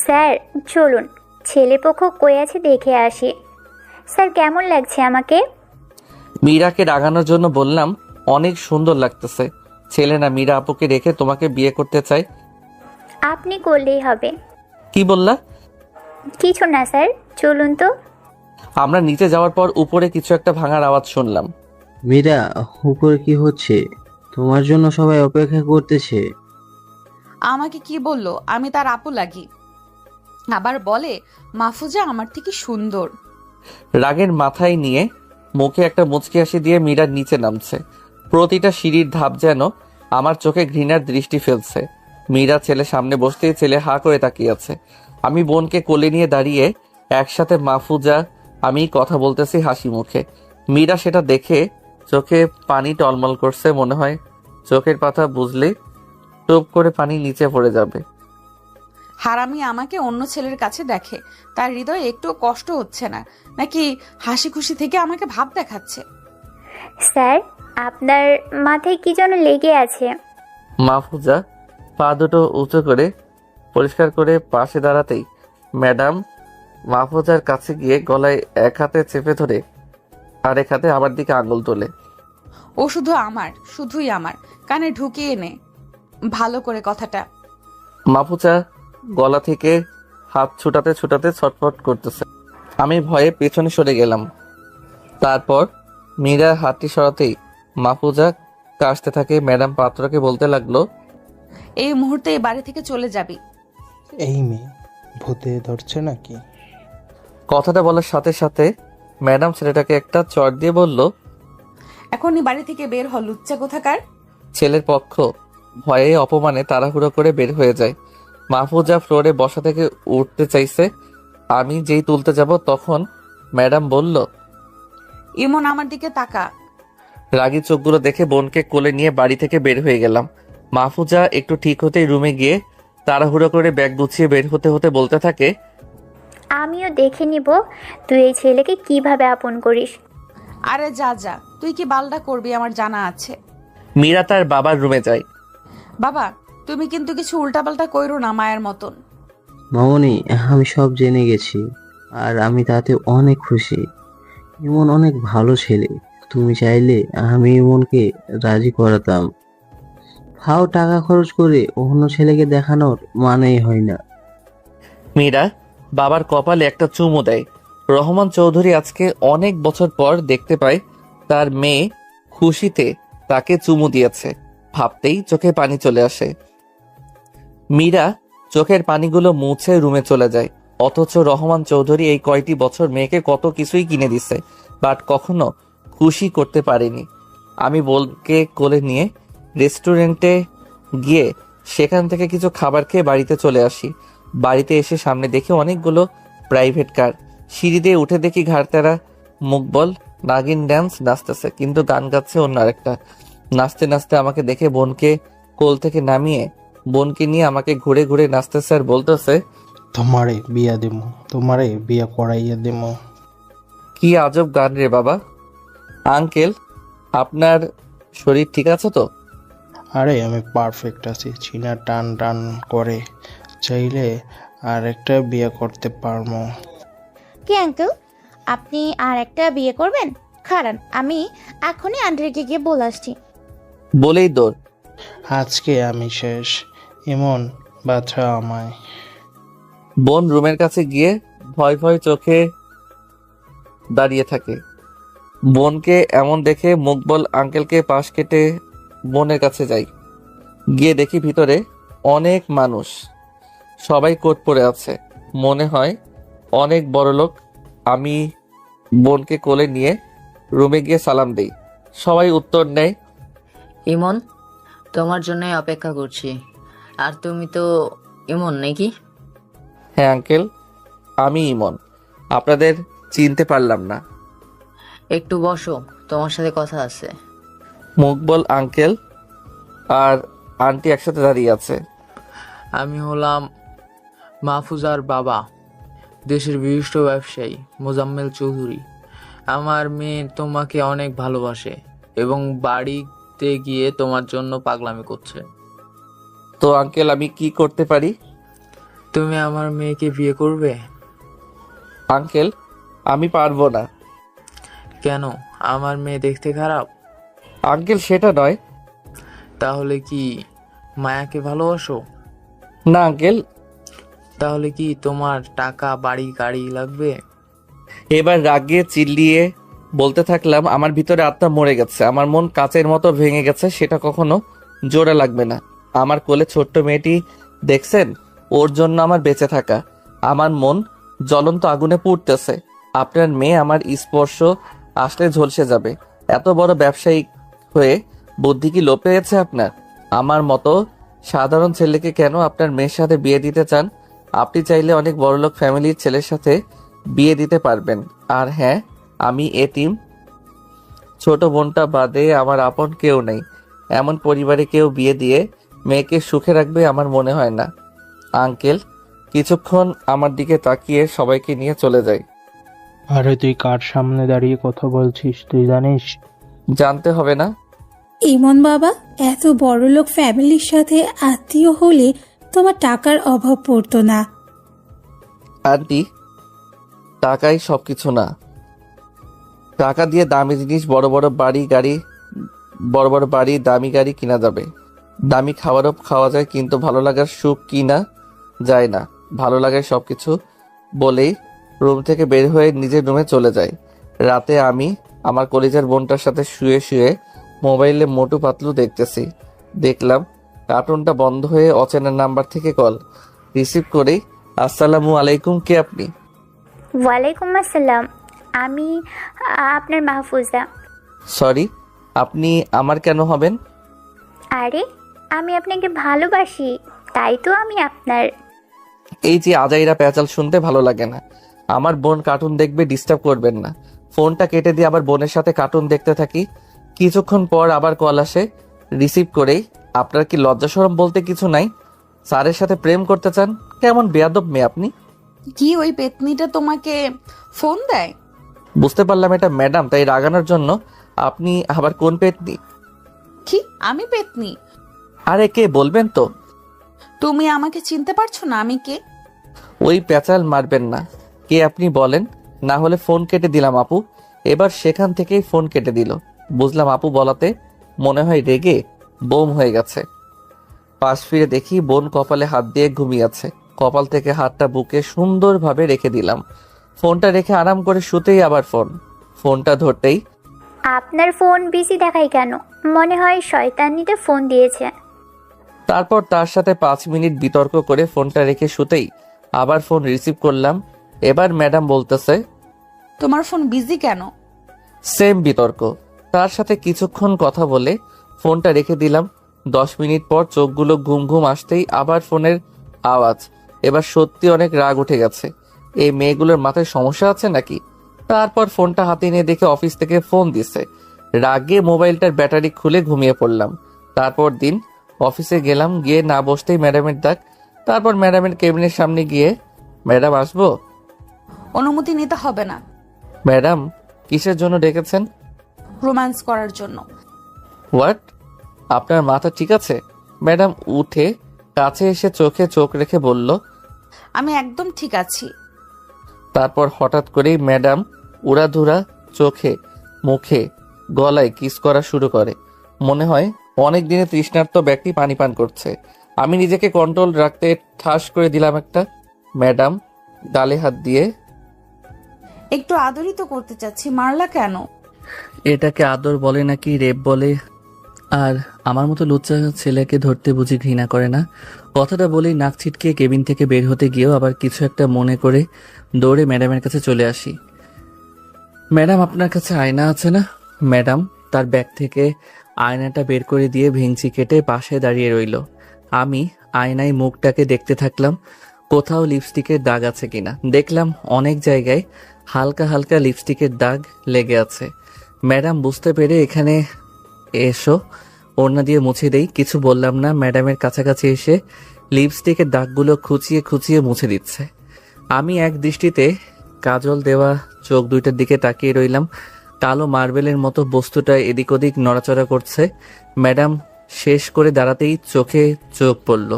স্যার চলুন, ছেলেপক্ষ কই আছে দেখে আসি। স্যার কেমন লাগছে আমাকে? মীরাকে রাগানোর জন্য বললাম, অনেক সুন্দর লাগতেছে। ছেলে না, মীরা আপুকে রেখে তোমাকে বিয়ে করতে চাই। আপনি করলেই হবে। কি বললা? কিছু না স্যার, চলুন তো। আমরা নিচে যাওয়ার পর উপরে কিছু একটা ভাঙার আওয়াজ শুনলাম। মীরা, উপরে কি হচ্ছে? তোমার জন্য সবাই অপেক্ষা করতেছে। আমাকে কি বললো আমি তার আপু লাগি, আবার বলে মাহফুজা আমার থেকে সুন্দর। রাগের মাথায় নিয়ে মুখে একটা মুচকি হাসি দিয়ে মীরা নিচে নামছে। প্রতিটা সিঁড়ির ধাপ যেন আমার চোখে ঘৃণার দৃষ্টি ফেলছে। মীরা ছেলে সামনে বসতেই ছেলে হা করে তাকিয়ে আছে। আমি বোনকে কোলে নিয়ে দাঁড়িয়ে একসাথে মাহফুজা আমি কথা বলতেছি হাসি মুখে। মীরা সেটা দেখে চোখে পানি টলমল করছে, মনে হয় চোখের পাতা বুঝলেই টুপ করে পানি নিচে পড়ে যাবে। হারামি আমাকে অন্য ছেলের কাছে দেখে, তার হৃদয়ে একটু কষ্ট হচ্ছে না নাকি হাসি খুশি থেকে আমাকে ভাব দেখাচ্ছে? স্যার আপনার মাথায় কি যেন লেগে আছে। মাহফুজা পা দুটো উঁচু করে পরিষ্কার করে পাশে দাঁড়াতেই ম্যাডাম মাহফুজার কাছে গিয়ে গলায় এক হাতে চেপে ধরে আর এক হাতে আমার দিকে আঙুল তোলে। ও শুধু আমার, শুধুই আমার, কানে ঢুকিয়ে নে ভালো করে কথাটা। মাহফুজা গলা থেকে হাত ছুটাতে ছুটাতে ছটফট করতেছে। আমি ভয়ে পেছনে সরে গেলাম। তারপর মীরা হাতটি সরাতেই মাহফুজা কাশতে থাকে। ম্যাডাম পাত্রকে বলতে লাগলো, এই মুহূর্তে এই বাড়ি থেকে চলে যাবি। এই মেয়ে ভূতে ধরছে নাকি? কথাটা বলার সাথে সাথে ম্যাডাম ছেলেটাকে একটা চড় দিয়ে বলল, এখনই বাড়ি থেকে বের হ লুচ্চা কোথাকার। ছেলের পক্ষ ভয়ে অপমানে তাড়াহুড়ো করে বের হয়ে যায়। মাহফুজা ফ্লোরে বসা থেকে উঠতে চাইছে। আমি যেই তুলতে যাব তখন ম্যাডাম বলল, ইমন আমার দিকে তাকা। রাগী চোখগুলো দেখে বোনকে কোলে নিয়ে বাড়ি থেকে বের হয়ে গেলাম। মাহফুজা একটু ঠিক হতেই রুমে গিয়ে তাড়াহুড়ো করে ব্যাগ গুছিয়ে বের হতে হতে বলতে থাকে, আমিও দেখে নিব তুই এই ছেলেকে কিভাবে আপন করিস। আরে যা যা, তুই কি বালটা করবি আমার জানা আছে। মীরা তার বাবার রুমে যায়। বাবা তুমি কিন্তু কিছু উল্টাপাল্টা কইরো না মায়ের মতন। মামনি, আমি সব জেনে গেছি আর আমি তাতে অনেক খুশি। ইমন অনেক ভালো ছেলে। তুমি চাইলে আমি ইমনকে রাজি করাতাম। ফাও টাকা খরচ করে অন্য ছেলেকে দেখানোর মানেই হয় না। মীরা বাবার কপালে একটা চুমু দেয়। রহমান চৌধুরী আজকে অনেক বছর পর দেখতে পায় তার মেয়ে খুশিতে তাকে চুমু দিয়েছে। ভাবতেই চোখে পানি চলে আসে। মীরা চোখের পানিগুলো মুছে রুমে চলে যায়। অথচ রহমান চৌধুরী এই কয়টি বছর মেয়েকে কত কিছুই কিনে দিছে, বাট কখনো খুশি করতে পারেনি। আমি বোনকে কোলে নিয়ে রেস্টুরেন্টে গিয়ে সেখান থেকে কিছু খাবার খেয়ে বাড়িতে চলে আসি। বাড়িতে এসে সামনে দেখি অনেকগুলো প্রাইভেট কার। সিঁড়ি দিয়ে উঠে দেখি ঘাড়তেরা মুকবল নাগিন ড্যান্স নাচতেছে, কিন্তু গান গাচ্ছে অন্য আরেকটা। নাচতে নাচতে আমাকে দেখে বোনকে কোল থেকে নামিয়ে বোনকে নিয়ে আমাকে ঘুরে ঘুরে নাচতেছে আর বলতেছে, তোমারে বিয়া দেবো, তোমারে বিয়া করাইয়া দেবো। কি আজব গান রে বাবা। আঙ্কেল, আপনার শরীর ঠিক আছে তো? আরে আমি পারফেক্ট আছি, চিনা টান টান করে, চাইলে আর একটা বিয়ে করতে পারবো। কি আঙ্কেল, আপনি আর একটা বিয়ে করবেন? খারান, আমি এখনই আন্টিকে গিয়ে বলে আসছি। বলেই দৌড়। আজকে আমি শেষ, এমন বাছা আমায়। বোন রুমের কাছে গিয়ে ভয় ভয় চোখে দাঁড়িয়ে থাকে। বোনকে এমন দেখে মুকবল আঙ্কেলকে পাশ কেটে বোনের কাছে যাই। গিয়ে দেখি ভিতরে অনেক মানুষ, সবাই কোট পরে আছে, মনে হয় অনেক বড় লোক। আমি বোনকে কোলে নিয়ে রুমে গিয়ে সালাম দেই। সবাই উত্তর নেয়, ইমন, তোমার জন্যই অপেক্ষা করছি। আর তুমি তো ইমন নাকি? হ্যাঁ আঙ্কেল, আমি ইমন। আপনাদের চিনতে পারলাম না। একটু বসো, তোমার সাথে কথা আছে। মুকবল আঙ্কেল আর আন্টি একসাথে দাঁড়িয়ে আছে। আমি হলাম মাহফুজার বাবা, দেশের বিশিষ্ট ব্যবসায়ী মোজাম্মেল চৌধুরী। আমার মেয়ে তোমাকে অনেক ভালোবাসে এবং বাড়িতে গিয়ে তোমার জন্য পাগলামি করছে। তো আঙ্কেল, আমি কি করতে পারি? তুমি আমার মেয়েকে বিয়ে করবে? আঙ্কেল, আমি পারবো না। কেন? আমার মেয়ে দেখতে খারাপ? আঙ্কেল, সেটা নয়। তাহলে কি মায়াকে ভালোবাসো? না আঙ্কেল। তাহলে কি তোমার টাকা, বাড়ি, গাড়ি লাগবে? এবার রাগে চিল্লিয়ে বলতে থাকলাম, আমার ভিতরে আত্মা মরে গেছে, আমার মন কাচের মতো ভেঙে গেছে, সেটা কখনো জোড়া লাগবে না। আমার কোলে ছোট্ট মেয়েটি দেখছেন, ওর জন্য আমার বেঁচে থাকা। আমার মন জ্বলন্ত আগুনে পুড়তেছে। আপনার মেয়ে আমার স্পর্শ আসলে ঝলসে যাবে। এত বড় ব্যবসায়ী হয়ে বুদ্ধি কি লোপ পেয়েছে আপনার? আমার মতো সাধারণ ছেলেকে কেন আপনার মেয়ের সাথে বিয়ে দিতে চান? আপনি চাইলে অনেক বড়লোক ফ্যামিলির ছেলের সাথে বিয়ে দিতে পারবেন। আর হ্যাঁ, আমি এতিম, ছোট বোনটা বাদে আমার আপন কেউ নেই। এমন পরিবারে কেউ বিয়ে দিয়ে মেয়েকে সুখে রাখবে আমার মনে হয় না। আঙ্কেল কিছুক্ষণ আমার দিকে তাকিয়ে সবাইকে নিয়ে চলে যায়। আরে তুই কার সামনে দাঁড়িয়ে কথা বলছিস তুই জানিস? জানতে হবে না। ইমন বাবা, এত বড়লোক ফ্যামিলির সাথে আত্মীয় হলে তোমার টাকার অভাব পড়তো না। আন্টি, টাকাই সবকিছু না। টাকা দিয়ে দামি জিনিস, বড় বড় বাড়ি, দামি গাড়ি কিনা যাবে। দামি খাবারও খাওয়া যায়, কিন্তু ভালো লাগার সুখ কিনা যায় না। ভালো লাগার সবকিছু বলেই রুম থেকে বের হয়ে নিজের রুমে চলে যায়। রাতে আমি আমার কলিজার বোনটার সাথে শুয়ে শুয়ে মোবাইলে মোটু পাতলু দেখতেছি। দেখলাম কার্টুনটা বন্ধ হয়ে অচেনা নাম্বার থেকে কল। রিসিভ করেই, আসসালামু আলাইকুম, কে আপনি? ওয়ালাইকুম আসসালাম, আমি আপনার মাহফুজা। সরি, আপনি আমার কেন হবেন? আরে আমি আপনাকে ভালোবাসি, তাই তো আমি আপনার। এই যে আজাইরা প্যাচাল শুনতে ভালো লাগে না। আমার বোন কার্টুন দেখবে, ডিস্টার্ব করবেন না। ফোনটা কেটে দিয়ে আবার বোনের সাথে কার্টুন দেখতে থাকি। কিছুক্ষণ পর আবার কল আসে। রিসিভ করেই, আপনার কি লজ্জা শরম বলতে কিছু নাই? স্যারের সাথে প্রেম করতে চান? কেমন বেয়াদব মেয়ে আপনি। কি ওই পেতনিটা তোমাকে ফোন দেয়? বুঝতে পারলাম এটা ম্যাডাম, তাই রাগানোর জন্য। আপনি আবার কোন পেতনি? কি আমি পেতনি? আরে কে বলবেন তো? তুমি আমাকে চিনতে পারছো না আমি কে? ওই প্যাচাল মারবেন না। কে আপনি বলেন, না হলে ফোন কেটে দিলাম আপু। এবার সেখান থেকেই ফোন কেটে দিল। বুঝলাম আপু বলাতে মনে হয় রেগে বোম হয়ে গেছে। পাশ ফিরে দেখি বোন কপালে হাত দিয়ে ঘুমিয়ে আছে। কপাল থেকে হাতটা বুকে সুন্দরভাবে রেখে দিলাম। ফোনটা রেখে আরাম করে শুতেই আবার ফোনটা ধরতেই, আপনার ফোন বিজি দেখাই কেন? মনে হয় শয়তানিতে ফোন দিয়েছে। তারপর তার সাথে 5 মিনিট বিতর্ক করে ফোনটা রেখে শুতেই আবার ফোন রিসিভ করলাম। এবার ম্যাডাম বলতেছে, তোমার ফোন বিজি কেন? সেম বিতর্ক। তার সাথে কিছুক্ষণ কথা বলে ফোনটা রেখে দিলাম। 10 মিনিট পর চোখগুলো ঘুম ঘুম আসতেই আবার ফোনের আওয়াজ। এবার সত্যি অনেক রাগ উঠে গেছে। এই মেয়েগুলোর মাথায় সমস্যা আছে নাকি? তারপর ফোনটা হাতে নিয়ে দেখে অফিস থেকে ফোন দিছে। রাগে মোবাইলটার ব্যাটারি খুলে ঘুমিয়ে পড়লাম। তারপর দিন অফিসে গেলাম, গিয়ে না বসতেই ম্যাডামের ডাক। তারপর ম্যাডামের কেবিনের সামনে গিয়ে, ম্যাডাম আসবো? অনুমতি নিতে হবে না। ম্যাডাম কিসের জন্য ডেকেছেন? রোম্যান্স করার জন্য। হোয়াট? আপনার মাথা ঠিক আছে? ম্যাডাম উঠে কাছে এসে চোখে চোখ রেখে বলল। আমি একদম ঠিক আছি। তারপর হঠাৎ করেই ম্যাডাম উড়াধুরা চোখে, মুখে, গলায় কিস করা শুরু করে। মনে হয় অনেক দিনে তৃষ্ণার্ত ব্যক্তি পানি পান করছে। আমি নিজেকে কন্ট্রোল রাখতে ঠাস করে দিলাম একটা। ম্যাডাম গালে হাত দিয়ে, একটু আদরই তো করতে চাচ্ছি, মারলা কেন? এটাকে আদর বলে নাকি রেপ বলে? আর আমার মতো লুচ্চা ছেলেকে ধরতে বুঝি ঘৃণা করে না? কথাটা বলেই নাক ছিটকে কেবিন থেকে বের হতে গিয়েও আবার কিছু একটা মনে করে দৌড়ে ম্যাডামের কাছে চলে আসি। ম্যাডাম আপনার কাছে আয়না আছে না? ম্যাডাম তার ব্যাগ থেকে আয়নাটা বের করে দিয়ে ভেঙচি কেটে পাশে দাঁড়িয়ে রইল। আমি আয়নায় মুখটাকে দেখতে থাকলাম, কোথাও লিপস্টিকের দাগ আছে কিনা। দেখলাম অনেক জায়গায় হালকা হালকা লিপস্টিকের দাগ লেগে আছে। ম্যাডাম বুঝতে পেরে এখানে এসো, ওড়না দিয়ে মুছে দেই। কিছু বললাম না। ম্যাডামের কাছাকাছি এসে লিপস্টিকের দাগগুলো খুঁচিয়ে খুঁচিয়ে মুছে দিচ্ছে। আমি এক দৃষ্টিতে কাজল দেওয়া চোখ দুইটার দিকে তাকিয়ে রইলাম। কালো মার্বেলের মতো বস্তুটা এদিক ওদিক নড়াচড়া করছে। ম্যাডাম শেষ করে দাঁড়াতেই চোখে চোখ পড়ল।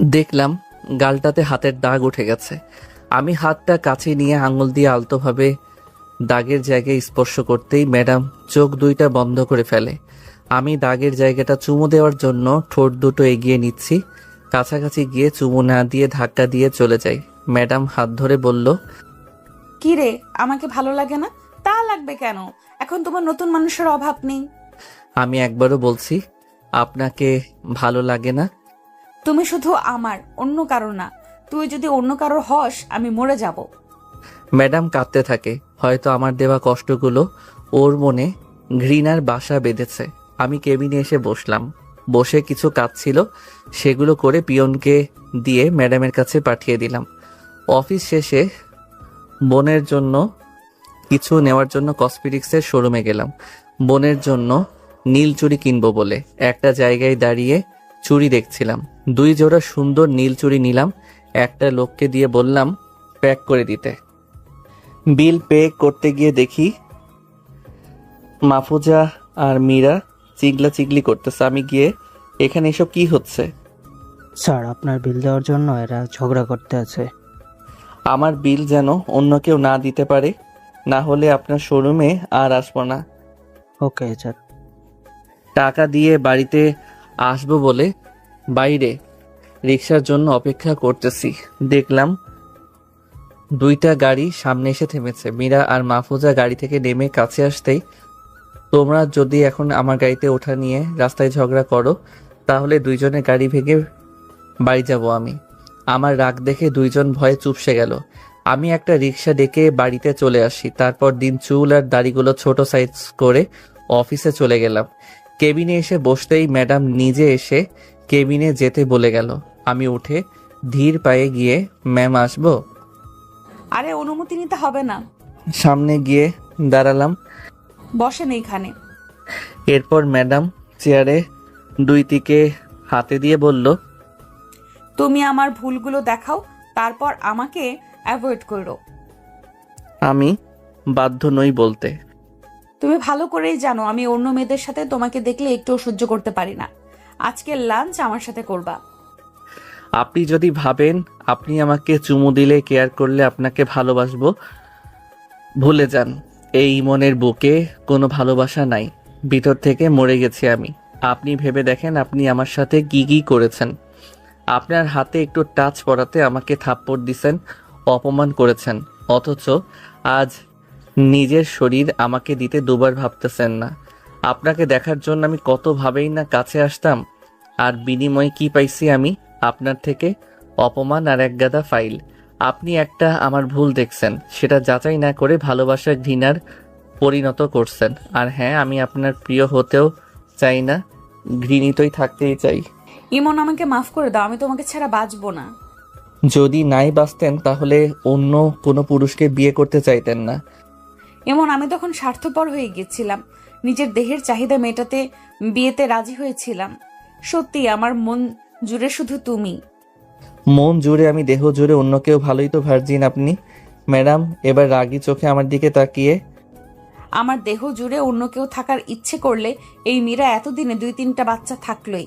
দেখলাম গালটাতে হাতের দাগ উঠে গেছে। আমি হাতটা কাছে নিয়ে আঙুল দিয়ে আলতোভাবে দাগের জায়গায় স্পর্শ করতেই ম্যাডাম চোখ দুইটা বন্ধ করে ফেলে। আমি দাগের জায়গাটা চুমু দেওয়ার জন্য ঠোঁট দুটো এগিয়ে নিচ্ছি। কাছাকাছি গিয়ে চুমু না দিয়ে ধাক্কা দিয়ে চলে যাই। ম্যাডাম হাত ধরে বলল, কি রে, আমাকে ভালো লাগে না? তা লাগবে কেন? এখন তোমার নতুন মানুষের অভাব নেই। আমি একবারও বলছি আপনাকে ভালো লাগে না? তুমি শুধু আমার, অন্য কারো না। তুই যদি অন্য কারোর হস, আমি মরে যাব। ম্যাডাম কাঁদতে থাকে। হয়তো আমার দেওয়া কষ্টগুলো ওর মনে ঘৃণার বাসা বেঁধেছে। আমি কেবিনে এসে বসলাম। বসে কিছু কাজ ছিল, সেগুলো করে পিয়নকে দিয়ে ম্যাডামের কাছে পাঠিয়ে দিলাম। অফিস শেষে বোনের জন্য কিছু নেওয়ার জন্য কসমেটিক্সের শোরুমে গেলাম। বোনের জন্য নীল চুড়ি কিনবো বলে একটা জায়গায় দাঁড়িয়ে চুড়ি দেখছিলাম। 2 জোড়া সুন্দর নীল চুড়ি নিলাম। একটা লোককে দিয়ে বললাম প্যাক করে দিতে। বিল পে করতে গিয়ে দেখি মাহফুজা আর মীরা চিগলা চিগলি করতেছে। আমি গিয়ে, এখানে এসব কি হচ্ছে? স্যার, আপনার বিল দেওয়ার জন্য এরা ঝগড়া করতে আছে। আমার বিল যেন অন্য কেউ না দিতে পারে, না হলে আপনার শোরুমে আর আসবো না। Okay sir. টাকা দিয়ে বাড়িতে আসবো বলে বাইরে রিক্সার জন্য অপেক্ষা করতেছি। দেখলাম 2টা গাড়ি সামনে এসে থেমেছে। মীরা আর মাহফুজা গাড়ি থেকে নেমে কাছে আসতেই, তোমরা যদি এখন আমার গাড়িতে ওঠা নিয়ে রাস্তায় ঝগড়া করো, তাহলে 2 জনের গাড়ি ভেঙে বাড়ি যাব আমি। আমার রাগ দেখে 2 জন ভয়ে চুপসে গেল। আমি একটা রিক্সা ডেকে বাড়িতে চলে আসি। তারপর দিন চুল আর দাড়িগুলো ছোট সাইজ করে অফিসে চলে গেলাম। কেবিনে এসে বসতেই ম্যাডাম নিজে এসে কেবিনে যেতে বলে গেল। আমি উঠে ধীর পায়ে গিয়ে, ম্যাম আসবো? আরে অনুমতি নিতে হবে না। সামনে গিয়ে দাঁড়ালাম। বসেন এইখানে। এরপর ম্যাডাম চেয়ারে 2 দিকে হাতে দিয়ে বলল, তুমি আমার ভুলগুলো দেখাও, তারপর আমাকে অ্যাভয়েড করো। আমি বাধ্য নই বলতে। তুমি ভালো করেই জানো আমি অন্য মেয়েদের সাথে তোমাকে দেখলে একটুও সহ্য করতে পারি না। আজকের লাঞ্চ আমার সাথে করবা। আপনি যদি ভাবেন আপনি আমাকে চুমু দিলে, কেয়ার করলে আপনাকে ভালোবাসবো, ভুলে যান। এই মনের বুকে কোনো ভালোবাসা নাই। ভিতর থেকে মরে গেছি আমি। আপনি ভেবে দেখেন আপনি আমার সাথে কি কি করেছেন। আপনার হাতে একটু টাচ পড়াতে আমাকে থাপ্পড় দিছেন, অপমান করেছেন, অথচ আজ নিজের শরীর আমাকে দিতে 2বার ভাবতেছেন না। আপনাকে দেখার জন্য আমি কত ভাবেই না কাছে আসতাম। আর বিনিময়ে কি পাইছি আমি আপনার থেকে? অপমান আর এক গাদা ফাইল। আপনি একটা আমার ভুল দেখছেন, সেটা যাচাই না করে ভালোবাসা ঘৃণার পরিণত করছেন। আর হ্যাঁ, আমি আপনার প্রিয় হতেও চাই না, ঘৃণিতই থাকতেই চাই। ইমন, আমাকে মাফ করে দাও, আমি তোমাকে ছাড়া বাঁচবো না। যদি নাই বাঁচতেন তাহলে অন্য কোনো পুরুষকে বিয়ে করতে চাইতেন না। এমন আমি তখন স্বার্থপর হয়ে গেছিলাম, নিজের দেহের চাহিদা মেটাতে বিয়েতে রাজি হয়েছিলাম। সত্যি আমার মন জুড়ে শুধু তুমি। মন জুড়ে আমি, দেহ জুড়ে অন্য কেউ, ভালোই তো ভার্জিন আপনি। ম্যাডাম এবার রাগী চোখে আমার দিকে তাকিয়ে, আমার দেহ জুড়ে অন্য কেউ থাকার ইচ্ছে করলে এই মীরা এতদিনে 2-3টা বাচ্চা থাকলোই।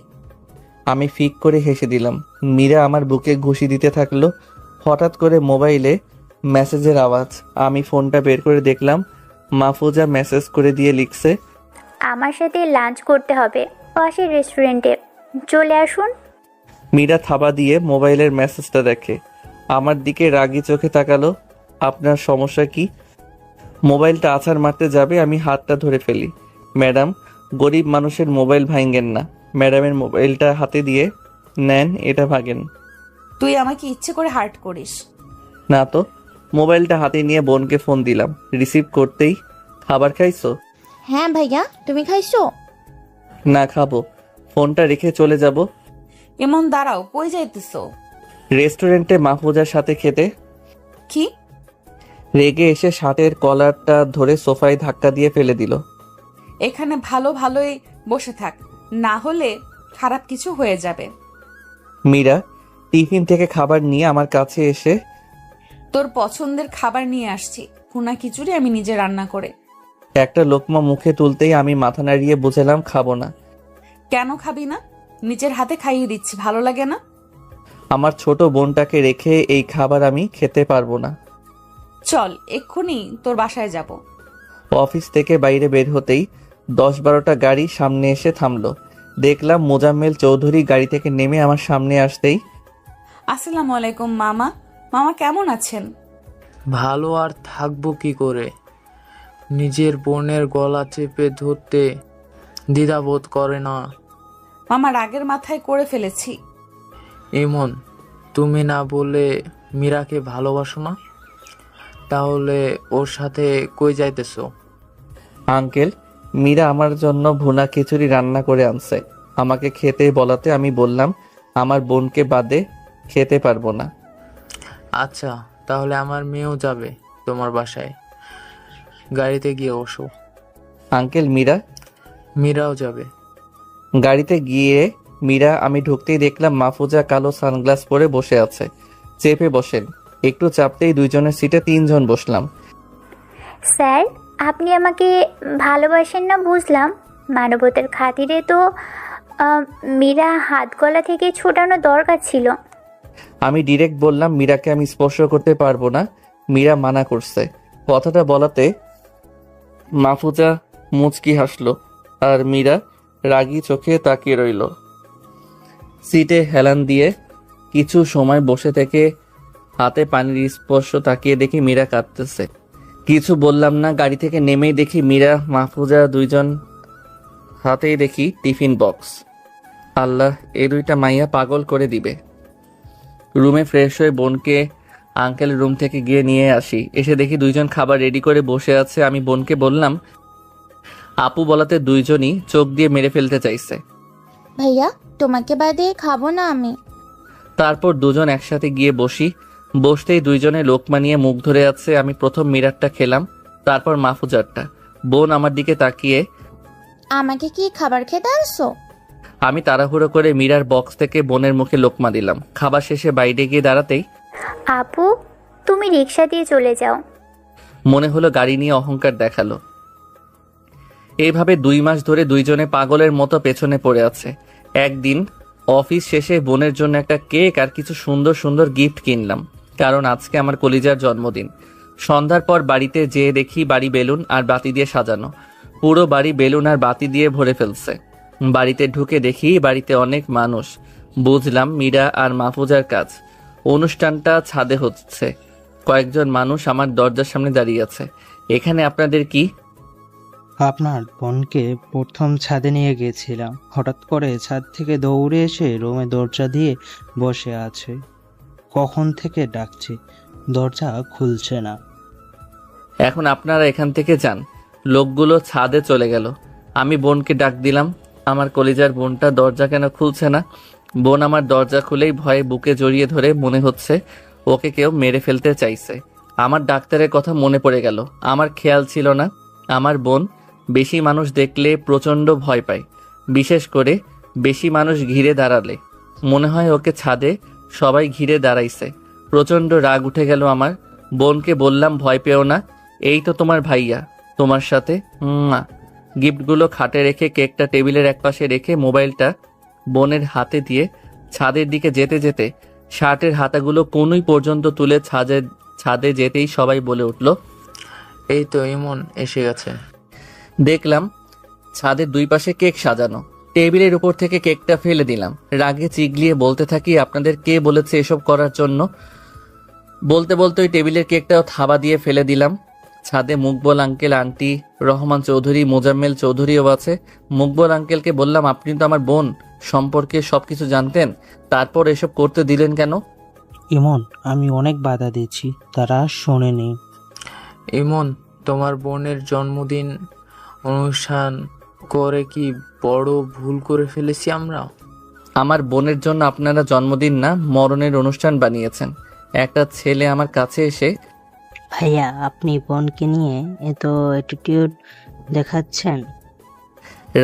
আমি ফিক করে হেসে দিলাম। মীরা আমার বুকে ঘুষি দিতে থাকলো। হঠাৎ করে মোবাইলে মেসেজের আওয়াজ। আমি ফোনটা বের করে দেখলাম মাহফুজা মেসেজ করে দিয়ে লিখছে, আমার সাথে লাঞ্চ করতে হবে পাশের রেস্টুরেন্টে, চলে আসুন। মীরা থাবা দিয়ে মোবাইলের মেসেজটা দেখে আমার দিকে রাগী চোখে তাকালো। আপনার সমস্যা কি? মোবাইলটা আছাড় মারতে যাবে, আমি হাতটা ধরে ফেলি। ম্যাডাম, গরিব মানুষের মোবাইল ভাঙেন না। ম্যাডামের মোবাইলটা হাতে দিয়ে, নেন, এটা ভাঙেন। তুই আমাকে ইচ্ছে করে হার্ট করিস? না তো। মোবাইলটা হাতে নিয়ে বোনকে ফোন দিলাম। রিসিভ করতেই, খাবার খাইছো? হ্যাঁ ভাইয়া, তুমি খাইছো? না, খাবো। ফোনটা রেখে চলে যাব। এমন দাঁড়াও, কই যাইতেছো? রেস্টুরেন্টে মাহফুজার সাথে খেতে। কি? রেগে এসে শার্টের কলারটা ধরে সোফায় ধাক্কা দিয়ে ফেলে দিল। এখানে ভালোই বসে থাক, না হলে খারাপ কিছু হয়ে যাবে। মীরা টিফিন থেকে খাবার নিয়ে আমার কাছে এসে, তোর পছন্দের খাবার নিয়ে আসছি, ভুনা খিচুড়ি, আমি নিজে রান্না করে। একটা লোকমা মুখে তুলতেই আমি মাথা নাড়িয়ে বুঝলাম খাবো না। কেন খাবি না? নিজের হাতে খাইয়ে দিচ্ছি, ভালো লাগে না? আমার ছোট বোনটাকে রেখে এই খাবার আমি খেতে পারবো না। চল এক্ষুনি তোর বাসায় যাব। অফিস থেকে বাইরে বের হতেই 10-12টা গাড়ি সামনে এসে থামলো। দেখলাম মোজাম্মেল চৌধুরী গাড়ি থেকে নেমে আমার সামনে আসতেই, আসসালামু আলাইকুম মামা। মামা কেমন আছেন? ভালো আর থাকবো কি করে? নিজের বোনের গলা চেপে ধরতে দ্বিধাবোধ করে না। মামা রাগের মাথায় করে ফেলেছি। এমন, তুমি না বলে মীরাকে ভালোবাসো না? তাহলে ওর সাথে কই যাইতেছো? আঙ্কেল, মীরা আমার জন্য ভুনা খিচুড়ি রান্না করে আনছে। আমাকে খেতে বলাতে আমি বললাম আমার বোনকে বাদে খেতে পারবো না। আচ্ছা, তাহলে আমার মেয়েও যাবে তোমার বাসায়। গাড়িতে গিয়ে বসো। আঙ্কেল, মীরাও যাবে। গাড়িতে গিয়ে আমি ঢুকতেই দেখলাম মাহফুজা কালো সানগ্লাস পরে বসে আছে। চেপে বসেন। একটু চাপতেই 2জনের সিটে 3 জন বসলাম। স্যার, আপনি আমাকে ভালোবাসেন না বুঝলাম, মানবতার খাতিরে তো মীরা হাত গলা থেকে ছোটানো দরকার ছিল। আমি ডিরেক্ট বললাম মীরাকে আমি স্পর্শ করতে পারবো না। মীরা মানা করছে। কথাটা বলাতে মাহফুজা মুচকি হাসলো আর মীরা রাগী চোখে তাকিয়ে রইল। সিটে হেলান দিয়ে কিছু সময় বসে থেকে হাতে পানির স্পর্শ তাকিয়ে দেখি মীরা কাঁদতেছে। কিছু বললাম না। গাড়ি থেকে নেমেই দেখি মীরা, মাহফুজা 2জন হাতেই দেখি টিফিন বক্স। আল্লাহ, এই 2টা মাইয়া পাগল করে দিবে। রুমে ফ্রেশ হয়ে বোনকে আঙ্কেলের রুম থেকে গিয়ে নিয়ে আসি। এসে দেখি 2জন খাবার রেডি করে বসে আছে। আমি বোনকে বললাম, আপু বলাতে 2জনই চোখ দিয়ে মেরে ফেলতে চাইছে। ভাইয়া, তোমাকে বাদে খাবো না আমি। তারপর 2জন একসাথে গিয়ে বসি। বসতেই 2জনে লোকমা নিয়ে মুখ ধরে আছে। আমি প্রথম মীরারটা খেলাম, তারপর মাহফুজারটা। বোন আমার দিকে তাকিয়ে, আমাকে কি খাবার খেতে আসছো? আমি তাড়াহুড়ো করে মীরার বক্স থেকে বোনের মুখে লোকমা দিলাম। খাবার শেষে বাইরে গিয়ে দাঁড়াতেই, আপু, তুমি রিক্সা দিয়ে চলে যাও। মনে হলো গাড়ি নিয়ে অহংকার দেখালো। এইভাবে 2 মাস ধরে 2জনে পাগলের মতো পেছনে পড়ে আছে। একদিন অফিস শেষে বোনের জন্য একটা কেক আর কিছু সুন্দর সুন্দর গিফট কিনলাম, কারণ আজকে আমার কলিজার জন্মদিন। সন্ধ্যার পর বাড়িতে যেয়ে দেখি বাড়ি বেলুন আর বাতি দিয়ে সাজানো। পুরো বাড়ি বেলুন আর বাতি দিয়ে ভরে ফেলছে। বাড়িতে ঢুকে দেখি বাড়িতে অনেক মানুষ। বুঝলাম মীরা আর মাহফুজার কাজ। অনুষ্ঠানটা ছাদে হচ্ছে। কয়েকজন মানুষ আমার দরজার সামনে দাঁড়িয়ে আছে। এখানে আপনাদের কি? আপনার বোনকে প্রথম ছাদে নিয়ে গিয়েছিলাম, হঠাৎ করে ছাদ থেকে দৌড়ে এসে রুমে দরজা দিয়ে বসে আছে। কখন থেকে ডাকছি, দরজা খুলছে না। এখন আপনারা এখান থেকে যান। লোকগুলো ছাদে চলে গেল। আমি বোনকে ডাক দিলাম। আমার কলিজার বোনটা দরজা কেন খুলছে না? বোন আমার দরজা খুলেই ভয়ে বুকে জড়িয়ে ধরে, মনে হচ্ছে ওকে কেউ মেরে ফেলতে চাইছে। আমার ডাক্তারের কথা মনে পড়ে গেল। আমার খেয়াল ছিল না আমার বোন বেশি মানুষ দেখলে প্রচণ্ড ভয় পায়, বিশেষ করে বেশি মানুষ ঘিরে দাঁড়ালে। মনে হয় ওকে ছাদে সবাই ঘিরে দাঁড়াইছে। প্রচণ্ড রাগ উঠে গেল আমার। বোনকে বললাম, ভয় পেও না, এই তো তোমার ভাইয়া তোমার সাথে। গিফটগুলো খাটে রেখে কেকটা টেবিলের একপাশে রেখে মোবাইলটা বোনের হাতে দিয়ে ছাদের দিকে যেতে যেতে শার্টের হাতাগুলো কোনই পর্যন্ত তুলে ছাদে যেতেই সবাই বলে উঠল, এই তো ইমন এসে গেছে। দেখলাম ছাদের দুই পাশে কেক সাজানো। টেবিলের উপর থেকে কেকটা ফেলে দিলাম। রাগে চিগলিয়ে বলতে থাকি, আপনাদের কে বলেছে এসব করার জন্য? বলতে বলতে ওই টেবিলের কেকটাও থাবা দিয়ে ফেলে দিলাম। ছাদে মুকবল আঙ্কেল, আন্টি, রহমান চৌধুরী, মোজাম্মেল চৌধুরীও আছে। মুকবল আঙ্কেলকে বললাম, আপনি তো আমার বোন সম্পর্কে সবকিছু জানতেন, তারপর এসব করতে দিলেন কেন? ইমন, আমি অনেক বাধা দিচ্ছি, তারা শোনেনি। ইমন, তোমার বোনের জন্মদিন অনুষ্ঠান করে কি বড় ভুল করে ফেলেছি আমরা? আমার বোনের জন্য আপনারা জন্মদিন না, মরণের অনুষ্ঠান বানিয়েছেন। একটা ছেলে আমার কাছে এসে, ভাইয়া আপনি বোনকে নিয়ে এত অ্যাটিটিউড দেখাচ্ছেন।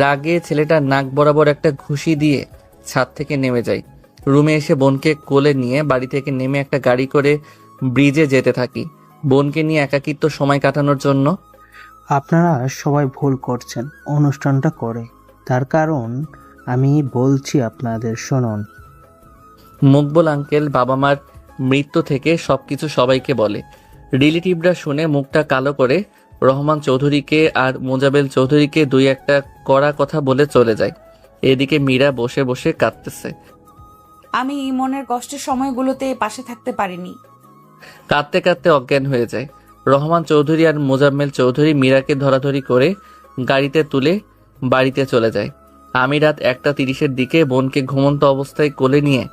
রাগে ছেলেটার নাক বরাবর একটা ঘুষি দিয়ে ছাদ থেকে নেমে যাই। রুমে এসে বোনকে কোলে নিয়ে বাড়ি থেকে নেমে একটা গাড়ি করে ব্রিজে যেতে থাকি, বোনকে নিয়ে একাকিত্ব সময় কাটানোর জন্য। আপনারা সবাই ভুল করছেন অনুষ্ঠানটা করে, তার কারণ আমি বলছি আপনাদের, শুনুন। মুকবল আঙ্কেল বাবা মার মৃত্যু থেকে সবকিছু সবাইকে বলে। রিলেটিভরা শুনে মুখটা কালো করে রহমান চৌধুরীকে আর মোজাবেল চৌধুরীকে দুই একটা কড়া কথা বলে চলে যায়। এদিকে মীরা বসে বসে কাঁদতেছে। আমি মনের কষ্টের সময়গুলোতে পাশে থাকতে পারিনি। কাঁদতে কাঁদতে অজ্ঞান হয়ে যায়। রহমান চৌধুরী আর মোজাম্মেল চৌধুরী মীরাকে ধরাধরি করে গাড়িতে তুলে বাড়িতে চলে যায়। আমি রাত 1:30-এর দিকে বোনকে ঘুমন্ত অবস্থায় কোলে নিয়ে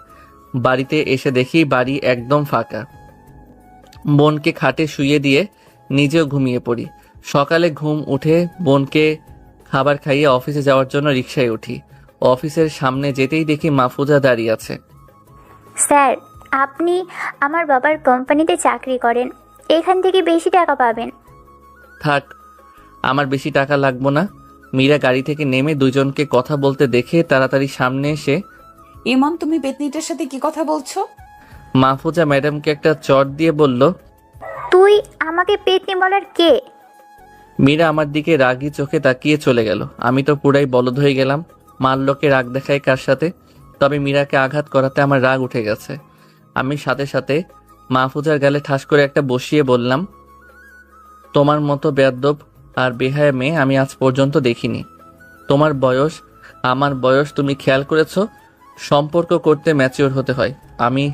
বাড়িতে এসে দেখি বাড়ি একদম ফাঁকা। বোনকে খাটে শুইয়ে দিয়ে নিজেও ঘুমিয়ে পড়ি। সকালে ঘুম উঠে বোনকে খাবার খাইয়ে অফিসে যাওয়ার জন্য রিকশায় উঠি। অফিসের সামনে যেতেই দেখি মাহফুজা দাঁড়িয়ে আছে। স্যার, আপনি আমার বাবার কোম্পানিতে চাকরি করেন, এখান থেকে বেশি টাকা পাবেন। থাক, আমার বেশি টাকা লাগবো না। মীরা গাড়ি থেকে নেমে দুজনকে কথা বলতে দেখে তাড়াতাড়ি সামনে এসে, ইমন, তুমি পেতনিটার সাথে কি কথা বলছো? মাহফুজা ম্যাডামকে একটা চট দিয়ে বলল, তুই আমাকে পেতনি বলার কে? মীরা আমার দিকে রাগী চোখে তাকিয়ে চলে গেল। আমি তো পুরাই বলদ হয়ে গেলাম। মার লোকে রাগ দেখায় কার সাথে? তবে মীরাকে আঘাত করাতে আমার রাগ উঠে গেছে। আমি সাথে সাথে মাহফুজার গালে ঠাস করে একটা বসিয়ে বললাম, তোমার মতো বেয়াদ্দব আর বেহায়া মেয়ে আমি আজ পর্যন্ত দেখিনি। তোমার বয়স, আমার বয়স, তুমি খেয়াল করেছো? সম্পর্ক করতে ম্যাচিওর হতে হয়। আমি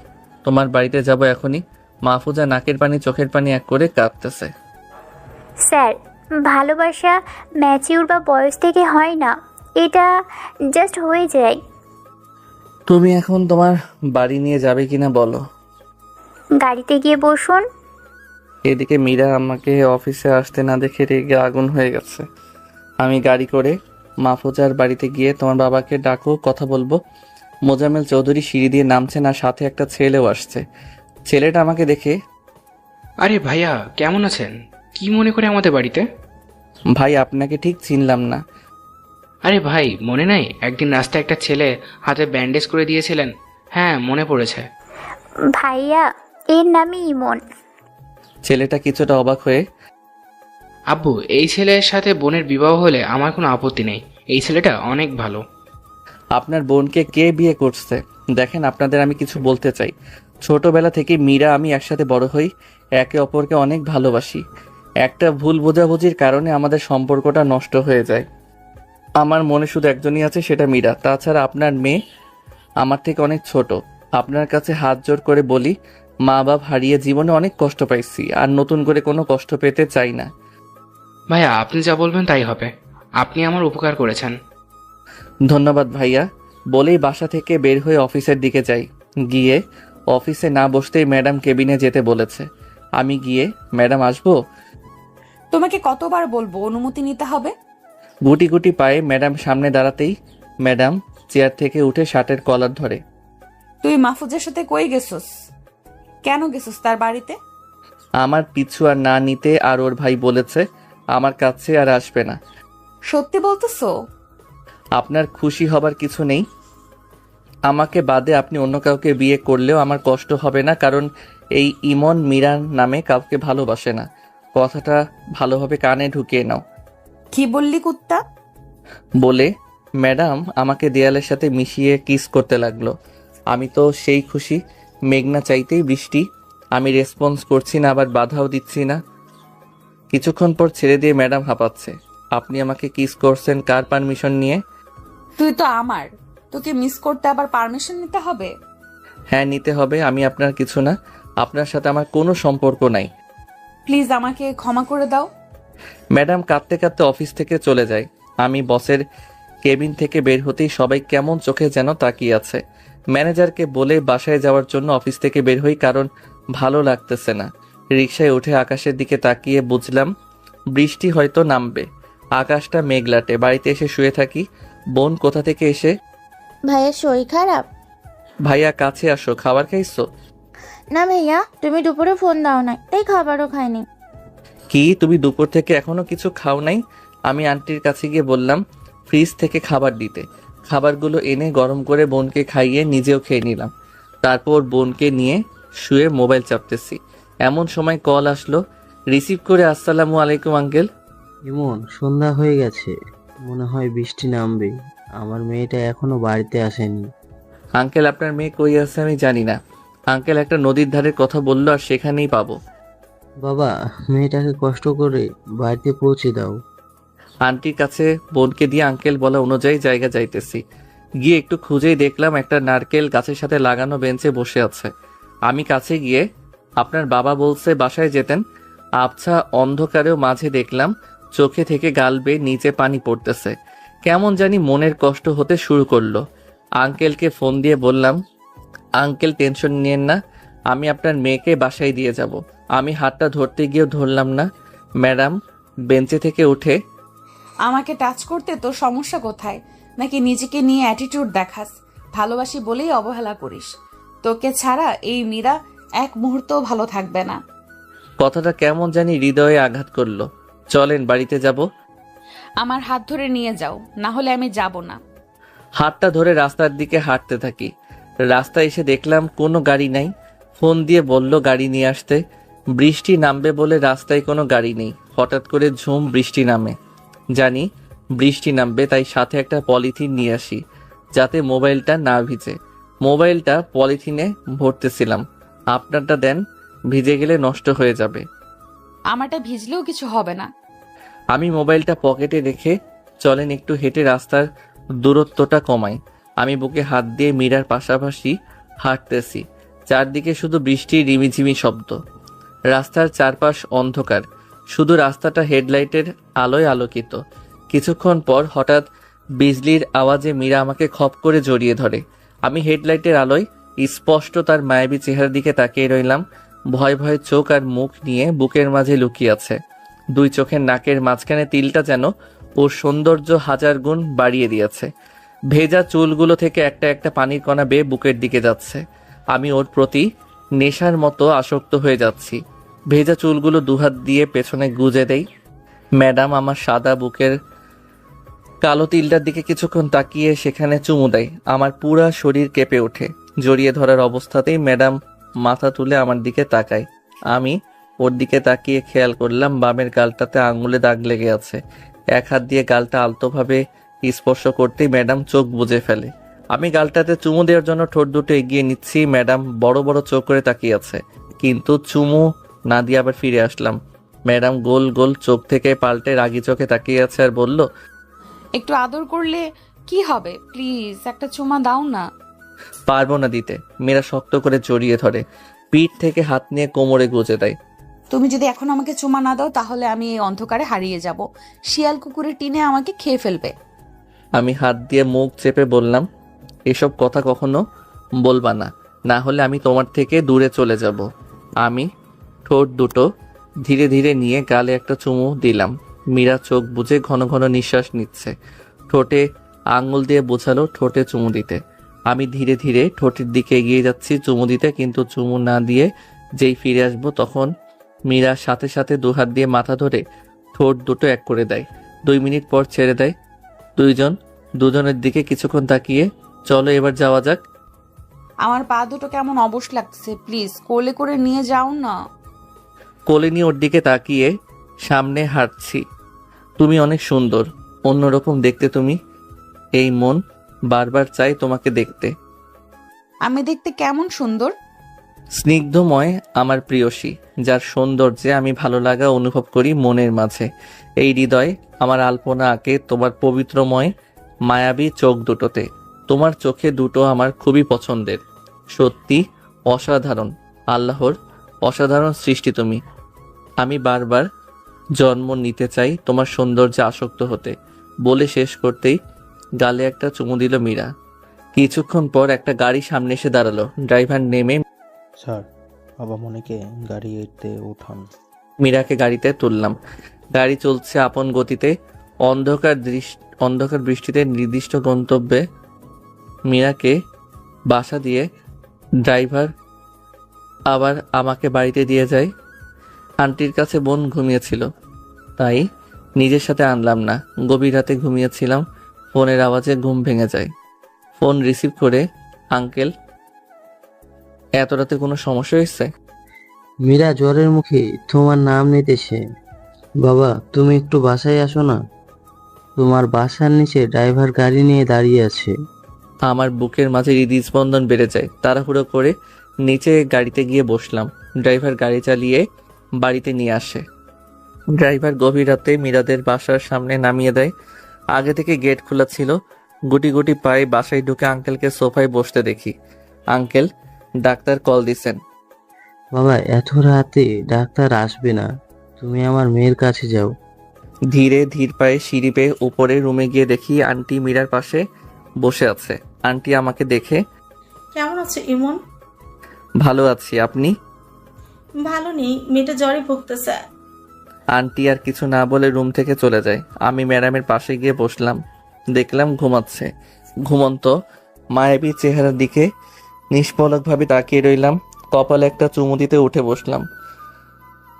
তোমার বাড়িতে যাব এখনই। মাহফুজা নাকের পানি চোখের পানি এক করে কাঁদতেছে। স্যার, ভালোবাসা ম্যাচিউর বা বয়স থেকে হয় না, এটা জাস্ট হয়ে যায়। তুমি এখন তোমার বাড়ি নিয়ে যাবে কিনা বলো? গাড়িতে গিয়ে বসুন। এদিকে মীরা আমাকে অফিসে আসতে না দেখে রেগে আগুন হয়ে গেছে। আমি গাড়ি করে মাহফুজার বাড়িতে গিয়ে, তোমার বাবাকে ডাকো, কথা বলবো। মোজাম্মেল চৌধুরী সিঁড়ি দিয়ে নামছেন আর সাথে একটা ছেলেও আসছে। ছেলেটা আমাকে দেখে, আরে ভাইয়া, কেমন আছেন? কি মনে করে আমাদের বাড়িতে? ভাই, আপনাকে ঠিক চিনলাম না। আরে ভাই, মনে নাই একদিন রাস্তায় একটা ছেলে হাতে ব্যান্ডেজ করে দিয়েছিলেন? হ্যাঁ, মনে পড়েছে। ভাইয়া, এর নামই ইমন। ছেলেটা কিছুটা অবাক হয়ে, আব্বু, এই ছেলের সাথে বোনের বিবাহ হলে আমার কোনো আপত্তি নেই। এই ছেলেটা অনেক ভালো। আপনার বোনকে কে বিয়ে করছে? দেখেন, আপনাদের আমি কিছু বলতে চাই। ছোটবেলা থেকে মীরা আমি একসাথে বড় হই, একে অপরকে অনেক ভালোবাসি। একটা ভুল বোঝাবুঝির কারণে আমাদের সম্পর্কটা নষ্ট হয়ে যায়। আমার মনে শুধু একজনই আছে, সেটা মীরা। তাছাড়া আপনার মেয়ে আমার থেকে অনেক ছোট। আপনার কাছে হাত জোর করে বলি, মা বাপ হারিয়ে জীবনে অনেক কষ্ট পাইছি, আর নতুন করে কোনো কষ্ট পেতে চাই না। ভাইয়া, আপনি যা বলবেন তাই হবে। আপনি আমার উপকার করেছেন। ধন্যবাদ ভাইয়া। বলেই বাসা থেকে বের হয়ে অফিসের দিকে যাই। গিয়ে অফিসে না বসতেই ম্যাডাম কেবিনে যেতে বলেছে। আমি গিয়ে, ম্যাডাম আসবো? তোমাকে কতবার বলবো অনুমতি নিতে হবে? গুটি গুটি পায়ে ম্যাডাম সামনে দাঁড়াতেই ম্যাডাম চেয়ার থেকে উঠে শার্টের কলার ধরে। তুই মাহফুজের সাথে কই গেছস? কেন গেছস তার বাড়িতে? আমার পিছু আর না নিতে আর ওর ভাই বলেছে আমার কাছে আর আসবে না। সত্যি বলতেছো? আপনার খুশি হবার কিছু নেই। আমাকে বাদে আপনি অন্য কাউকে বিয়ে করলেও আমার কষ্ট হবে না, কারণ এই ইমন মীরা নামে কাউকে ভালোবাসে না। কথাটা ভালোভাবে কানে ঢুকিয়ে নাও। কি বললি কুত্তা? বলে ম্যাডাম আমাকে দেয়ালের সাথে মিশিয়ে কিস করতে লাগলো। আমি তো সেই খুশি, মেঘনা চাইতেই বৃষ্টি। আমি রেসপন্স করছি না, আবার বাধাও দিচ্ছি না। কিছুক্ষণ পর ছেড়ে দিয়ে ম্যাডাম হাঁপাচ্ছে। আপনি আমাকে কিস করছেন কার পারমিশন নিয়ে? তুই তো আমার, তোকে মিস করতে আবার পারমিশন নিতে হবে? হ্যাঁ, নিতে হবে। আমি আপনার কিছু না, আপনার সাথে আমার কোনো সম্পর্ক নাই। প্লিজ আমাকে ক্ষমা করে দাও। ম্যাডাম কাঁদতে কাঁদতে অফিস থেকে চলে যায়। আমি বসের কেবিন থেকে বের হতেই সবাই কেমন চোখে যেন তাকিয়ে আছে। ম্যানেজারকে বলে বাসায় যাওয়ার জন্য অফিস থেকে বের হই, কারণ ভালো লাগতেছে না। রিকশায় উঠে আকাশের দিকে তাকিয়ে বুঝলাম বৃষ্টি হয়তো নামবে। আকাশটা মেঘলাটে। বাড়িতে এসে শুয়ে থাকি। বোন কোথা থেকে এসে, ভাইয়া শরীর খারাপ? ভাইয়া কাছে আসো, খাবার খাইছো? না ভাইয়া, তুমি দুপুরে ফোন দাও না, তাই খাবারও খাইনি। কি, তুমি দুপুর থেকে এখনো কিছু খাও নাই? আমি আন্টির কাছে গিয়ে বললাম ফ্রিজ থেকে খাবার দিতে। খাবারগুলো এনে গরম করে বোনকে খাইয়ে নিজেও খেয়ে নিলাম। তারপর বোনকে নিয়ে শুয়ে মোবাইল চাপতেছি, এমন সময় কল আসলো। রিসিভ করে আসসালামু আলাইকুম আঙ্কেল। ইমন, সন্ধ্যা হয়ে গেছে, মনে হয় বৃষ্টি নামবে। আমার মেয়েটা এখনো বাড়িতে আসেনি। আঙ্কেল, আপনার মেয়ে কই আছে আমি জানি না। আঙ্কেল একটা নদীর ধারের কথা বললো, আর সেখানেই পাবো। বাবা, মেয়েটাকে কষ্ট করে বাড়িতে পৌঁছে দাও। আন্টির কাছে বোনকে দিয়ে আঙ্কেল বলা অনুযায়ী জায়গা যাইতেছি। গিয়ে একটু খুঁজেই দেখলাম একটা নারকেল গাছের সাথে লাগানো বেঞ্চে বসে আছে। আমি কাছে গিয়ে, আপনার বাবা বলছে বাসায় যেতেন। আবছা অন্ধকারেও মাঝে দেখলাম চোখে থেকে গাল বেয়ে নিচে পানি পড়তেছে। কেমন জানি মনের কষ্ট হতে শুরু করলো। আঙ্কেলকে ফোন দিয়ে বললাম, আঙ্কেল টেনশন নিয়েন না, আমি আপনার মেয়েকে বাসায় দিয়ে যাব। আমি হাতটা ধরতে গিয়েও ধরলাম না। ম্যাডাম বেঞ্চে থেকে উঠে, আমাকে টাচ করতে তোর সমস্যা কোথায়? নাকি নিজেকে নিয়ে অ্যাটিটিউড দেখাস? ভালোবাসি বলেই অবহেলা করিস। তোকে ছাড়া এই মীরা এক মুহূর্তও ভালো থাকবে না। কথাটা কেমন জানি হৃদয়ে আঘাত করলো। চলেন বাড়িতে যাব। আমার হাত ধরে নিয়ে যাও, না হলে আমি যাব না। হাতটা ধরে রাস্তার দিকে হাঁটতে থাকি। রাস্তায় এসে দেখলাম কোনো গাড়ি নাই। ফোন দিয়ে বলল গাড়ি নিয়ে আসতে। বৃষ্টি নামবে বলে রাস্তায় কোনো গাড়ি নেই। হঠাৎ করে ঝুম বৃষ্টি নামে। জানি বৃষ্টি নামবে, তাই সাথে একটা পলিথিন নিয়ে আসি যাতে মোবাইলটা না ভিজে। মোবাইলটা পলিথিনে ভরতেছিলাম। আপনারটা দেন, ভিজে গেলে নষ্ট হয়ে যাবে। আমারটা ভিজলেও কিছু হবে না। আমি মোবাইলটা পকেটে রেখে, চলেন একটু হেঁটে রাস্তার দূরত্বটা কমাই। আমি বুকে হাত দিয়ে মীরার পাশাপাশি হাঁটতেছি। চারদিকে শুধু বৃষ্টির রিমিঝিমি শব্দ। রাস্তার চারপাশ অন্ধকার, শুধু রাস্তাটা হেডলাইটের আলোয় আলোকিত। কিছুক্ষণ পর হঠাৎ বিজলির আওয়াজে মীরা আমাকে খপ করে জড়িয়ে ধরে। আমি হেডলাইটের আলোয় স্পষ্ট তার মায়াবী চেহারার দিকে তাকিয়ে রইলাম। ভয় ভয় চোখ আর মুখ নিয়ে বুকের মাঝে লুকিয়ে আছে। দুই চোখের নাকের মাঝখানে তিলটা যেন ওর সৌন্দর্য হাজার গুণ বাড়িয়ে দিয়েছে। ভেজা চুলগুলো থেকে একটা একটা পানির কণা বেয়ে বুকের দিকে যাচ্ছে। আমি ওর প্রতি নেশার মতো আসক্ত হয়ে যাচ্ছি। ভেজা চুলগুলো দুহাত দিয়ে পেছনে গুজে দেই। ম্যাডাম আমার সাদা বুকের কালো তিলটার দিকে কিছুক্ষণ তাকিয়ে সেখানে চুমু দেয়। আমার পুরা শরীর কেঁপে ওঠে। জড়িয়ে ধরার অবস্থাতেই ম্যাডাম মাথা তুলে আমার দিকে তাকায়। আমি ওর দিকে তাকিয়ে খেয়াল করলাম বামের গালটাতে আঙুলে দাগ লেগে আছে। এক হাত দিয়ে গালটা আলতোভাবে স্পর্শ করতেই ম্যাডাম চোখ বুজে ফেলে। আমি গালটাতে চুমু দেওয়ার জন্য ঠোঁট দুটো এগিয়ে নিচ্ছি। ম্যাডাম বড় বড় চোখ করে তাকিয়ে আছে, কিন্তু চুমু না দিয়ে আবার ফিরে আসলাম। ম্যাডাম গোল গোল চোখ থেকে পাল্টে রাগি চোখে তাকিয়ে আছে আর বলল, একটু আদর করলে কি হবে? প্লিজ একটা চুমা দাও না। পারবো না দিতে। মেয়েরা শক্ত করে জড়িয়ে ধরে, পিঠ থেকে হাত নিয়ে কোমরে গুজে দেয়। তুমি যদি এখন আমাকে চুমা না দাও তাহলে আমি এই অন্ধকারে হারিয়ে যাব। শিয়াল কুকুরের টিনে আমাকে খেয়ে ফেলবে। আমি হাত দিয়ে মুখ চেপে বললাম, এসব কথা কখনো বলবা না, না হলে আমি তোমার থেকে দূরে চলে যাব। আমি ঠোঁট দুটো ধীরে ধীরে নিয়ে গালে একটা চুমু দিলাম। মীরা চোখ বুজে ঘন ঘন নিঃশ্বাস নিচ্ছে। ঠোঁটে আঙুল দিয়ে বোঝালো ঠোঁটে চুমু দিতে। আমি ধীরে ধীরে ঠোঁটের দিকে এগিয়ে যাচ্ছি চুমু দিতে, কিন্তু চুমু না দিয়ে যেই ফিরে আসবো তখন মীরা সাথে সাথে দুহাত দিয়ে মাথা ধরে ঠোঁট দুটো এক করে দেয়। 2 মিনিট পর ছেড়ে দেয়। দুজনের দিকে কিছুক্ষণ তাকিয়ে চলো এবার যাওয়া যাক। আমার পা দুটো কেমন অবশ লাগছে, প্লিজ কোলে করে নিয়ে যাও না। কোলে নিয়ে ওর দিকে তাকিয়ে সামনে হাঁটছি। তুমি অনেক সুন্দর, অন্যরকম দেখতে তুমি। এই মন বারবার চাই তোমাকে দেখতে। আমি দেখতে কেমন সুন্দর? স্নিগ্ধময় আমার প্রিয়সী, যার সৌন্দর্যে আমি ভালো লাগা অনুভব করি মনের মাঝে। এই হৃদয় আমার আলপনা আঁকে তোমার পবিত্রময় মায়াবী চোখ দুটোতে। তোমার চোখে দুটো আমার খুবই পছন্দের। সত্যি অসাধারণ, আল্লাহর অসাধারণ সৃষ্টি তুমি। আমি বারবার জন্ম নিতে চাই তোমার সৌন্দর্যে আসক্ত হতে। বলে শেষ করতেই গালে একটা চুমু দিল মীরা। কিছুক্ষণ পর একটা গাড়ি সামনে এসে দাঁড়ালো। ড্রাইভার নেমে স্যার, বাবা মনিকে গাড়িতে উঠান। মীরাকে গাড়িতে তুললাম। গাড়ি চলছে আপন গতিতে। অন্ধকার বৃষ্টিতে নির্দিষ্ট গন্তব্যে মীরাকে বাসা দিয়ে ড্রাইভার আবার আমাকে বাড়িতে দিয়ে যায়। আন্টির কাছে বোন ঘুমিয়েছিল, তাই নিজের সাথে আনলাম না। গভীর রাতে ঘুমিয়েছিলাম, ফোনের আওয়াজে ঘুম ভেঙে যায়। ফোন রিসিভ করে, আঙ্কেল, এত রাতে কোনো সমস্যা হয়েছে? মীরা জ্বরের মুখে তোমার নাম নিতেছে। বাবা, তুমি একটু বাসায় আসো না। তোমার বাসার নিচে ড্রাইভার গাড়ি নিয়ে দাঁড়িয়ে আছে। আমার বুকের মাঝে হৃদস্পন্দন বেড়ে যায়। তাড়াহুড়ো করে নিচে গাড়িতে গিয়ে বসলাম। ড্রাইভার গাড়ি চালিয়ে বাড়িতে নিয়ে আসে। ড্রাইভার গভীর রাতে মীরাদের বাসার সামনে নামিয়ে দেয়। আগে থেকে গেট খোলা ছিল। গুটি গুটি পায়ে বাসায় ঢুকে আঙ্কেলকে সোফায় বসতে দেখি। আঙ্কেল ডাক্তার কল দিছেন। বাবা, এত রাতে ডাক্তার আসবে না, তুমি আমার মেয়ের কাছে যাও। ধীর পায়ে সিঁড়ি পেয়ে উপরে রুমে গিয়ে দেখি আন্টি মীরার পাশে বসে আছে। আন্টি আমাকে দেখে, কেমন আছে ইমন? ভালো আছি, আপনি? ভালো নেই, মেয়েটা জ্বরে ভুগতেছে। আন্টি আর কিছু না বলে রুম থেকে চলে যায়। আমি ম্যাডামের পাশে গিয়ে বসলাম। দেখলাম ঘুমাচ্ছে। ঘুমন্ত মায়াবী চেহারার দিকে নিষ্পলকভাবে তাকিয়ে রইলাম। কপালে একটা চুমু দিতে উঠে বসলাম।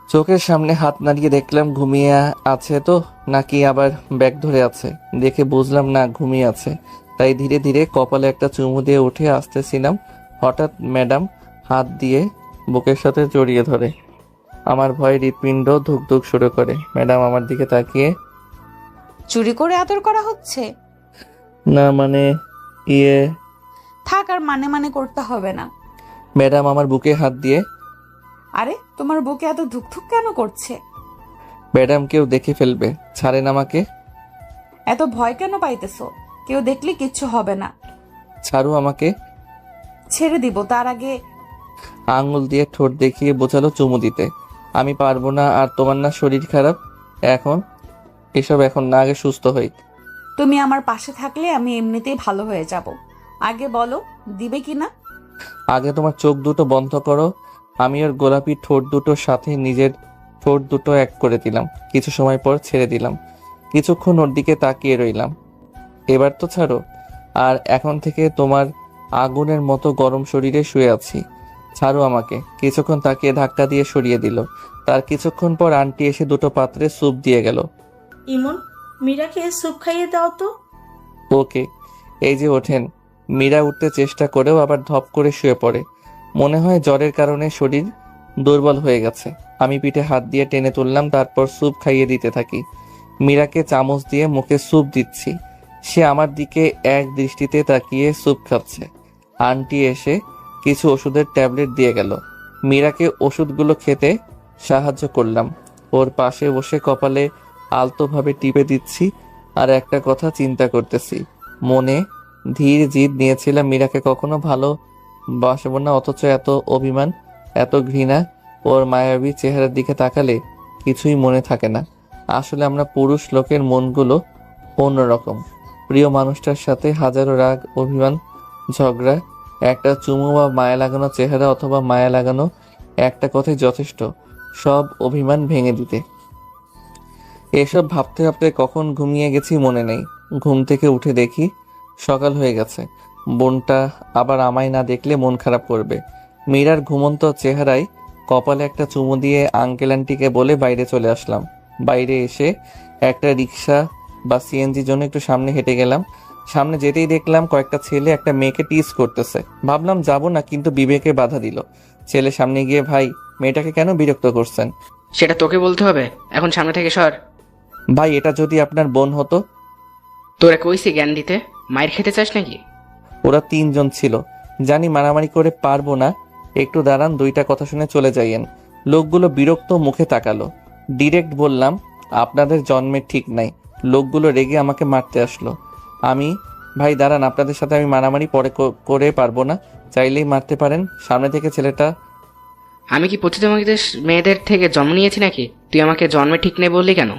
চোখের সামনে হাত নাড়িয়ে দেখলাম ঘুমিয়ে আছে তো নাকি আবার ব্যাগ ধরে আছে। দেখে বুঝলাম না, ঘুমিয়ে আছে। তাই ধীরে ধীরে কপালে একটা চুমু দিয়ে উঠে আসতেছিলাম। হঠাৎ ম্যাডাম হাত দিয়ে বুকের সাথে জড়িয়ে ধরে। আমার ভয়ে হৃৎপিণ্ড ধুক ধুক শুরু করে। ম্যাডাম আমার দিকে তাকিয়ে, চুরি করে আদর করা হচ্ছে? না মানে থাক, আর মানে করতে হবে না। ম্যাডাম আমার বুকে হাত দিয়ে, আরে তোমার বুকে এত ধুকধুক কেন করছে? ম্যাডাম কেউ দেখে ফেলবে, ছাড়েন আমাকে। এত ভয় কেন পাইতেছো? কেউ দেখলে কিচ্ছু হবে না। ছাড়ু আমাকে। ছেড়ে দিব, তার আগে আঙুল দিয়ে ঠোঁট দেখিয়ে বোঝালো চুমু দিতে। আমি পারবো না। আর তোমার না শরীর খারাপ? এসব এখন না, আগে সুস্থ হই। তুমি আমার পাশে থাকলে আমি এমনিতেই ভালো হয়ে যাব। আগে বলো, দিবে কিনা? আগে তোমার চোখ দুটো বন্ধ করো। আমি ওর গোলাপি ঠোঁট দুটোর সাথে নিজের ঠোঁট দুটো এক করে দিলাম। কিছু সময় পর ছেড়ে দিলাম। কিছুক্ষণ ওর দিকে তাকিয়ে রইলাম। এবার তো ছাড়ো। আর এখন থেকে তোমার আগুনের মতো গরম শরীরে শুয়ে আছি, ছাড়ো আমাকে। কিছুক্ষণ তাকিয়ে ধাক্কা দিয়ে সরিয়ে দিল। তার কিছুক্ষণ পর আন্টি এসে দুটো পাত্রে স্যুপ দিয়ে গেল। ইমন, মীরাকে স্যুপ খাইয়ে দাও তো। ওকে। এই যে ওঠেন। মীরা উঠতে চেষ্টা করেও আবার ধপ করে শুয়ে পড়ে। মনে হয় জ্বরের কারণে শরীর দুর্বল হয়ে গেছে। আমি পিঠে হাত দিয়ে টেনে তুললাম, তারপর স্যুপ খাইয়ে দিতে থাকি। মীরাকে চামচ দিয়ে মুখে স্যুপ দিচ্ছি। সে আমার দিকে এক দৃষ্টিতে তাকিয়ে স্যুপ খাচ্ছে। আন্টি এসে কিছু ওষুধের ট্যাবলেট দিয়ে গেল। মীরাকে ওষুধগুলো খেতে সাহায্য করলাম। ওর পাশে বসে কপালে আলতোভাবে টিপে দিচ্ছি আর একটা কথা চিন্তা করতেছি। মনে ধীর জিদ নিয়েছিলাম মীরাকে কখনো ভালোবাসবো না, অথচ এত অভিমান, এত ঘৃণা। ওর মায়াবী চেহারার দিকে তাকালে কিছুই মনে থাকে না। আসলে আমরা পুরুষ লোকের মনগুলো অন্যরকম। প্রিয় মানুষটার সাথে হাজারো রাগ, অভিমান, ঝগড়া, একটা চুমু বা মায়া লাগানো চেহারা অথবা মায়া লাগানো একটা কথাই যথেষ্ট। সব অভিমান ভেঙে দিতে। এসব ভাবতে ভাবতে কখন ঘুমিয়ে গেছি মনে নেই। ঘুম থেকে উঠে দেখি সকাল হয়ে গেছে। বোনটা আবার আমায় না দেখলে মন খারাপ করবে। মীরার ঘুমন্ত চেহারায় কপালে একটা চুমু দিয়ে আঙ্কেল আন্টিকে বলে বাইরে চলে আসলাম। বাইরে এসে একটা রিক্সা বা সিএনজির জন্য একটু সামনে হেঁটে গেলাম। সামনে যেতেই দেখলাম কয়েকটা ছেলে একটা মেয়েকে টিজ করতেছে। ভাবলাম যাব না, কিন্তু বিবেকে বাধা দিল। ছেলে সামনে গিয়ে, ভাই মেয়েটাকে কেন বিরক্ত করছেন? সেটা তোকে বলতে হবে, এখন সামনে থেকে সর। ভাই এটা যদি আপনার বোন হতো। তোরা কইছি জ্ঞান দিতে, মায়ের খেতে চাস নাকি? ওরা 3 জন ছিল, জানি মারামারি করে পারবো না। একটু দাঁড়ান, 2টা কথা শুনে চলে যাইয়েন। লোকগুলো বিরক্ত মুখে তাকালো। ডিরেক্ট বললাম, আপনাদের জন্মের ঠিক নাই। লোকগুলো রেগে আমাকে মারতে আসলো। আমি, ভাই দাঁড়ান, আপনাদের সাথে আমি মারামারি পরে করে পারবো না, চাইলেই মারতে পারেন। সামনে থেকে ছেলেটা, আমি কি পতিত মেয়েদের থেকে জন্ম নিয়েছি নাকি? তুই আমাকে জন্মে ঠিক নেই বললি কেন?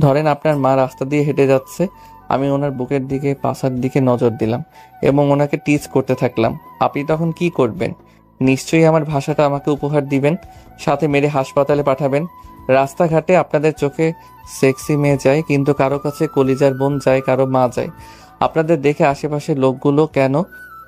ধরেন আপনার মা রাস্তা দিয়ে হেঁটে যাচ্ছে, আমি ওনার বুকের দিকে, পাছার দিকে নজর দিলাম এবং ওনাকে টিচ করতে থাকলাম। আপনি তখন কি করবেন? নিশ্চয়ই আমার ভাষাটা আমাকে উপহার দিবেন, সাথে মেরে হাসপাতালে পাঠাবেন। রাস্তাঘাটে আপনাদের চোখে সেক্সি মেয়ে যায়, কিন্তু কারো কাছে কলিজার বোন যায়, কারো মা যায়। আপনাদের দেখে আশেপাশের লোকগুলো কেন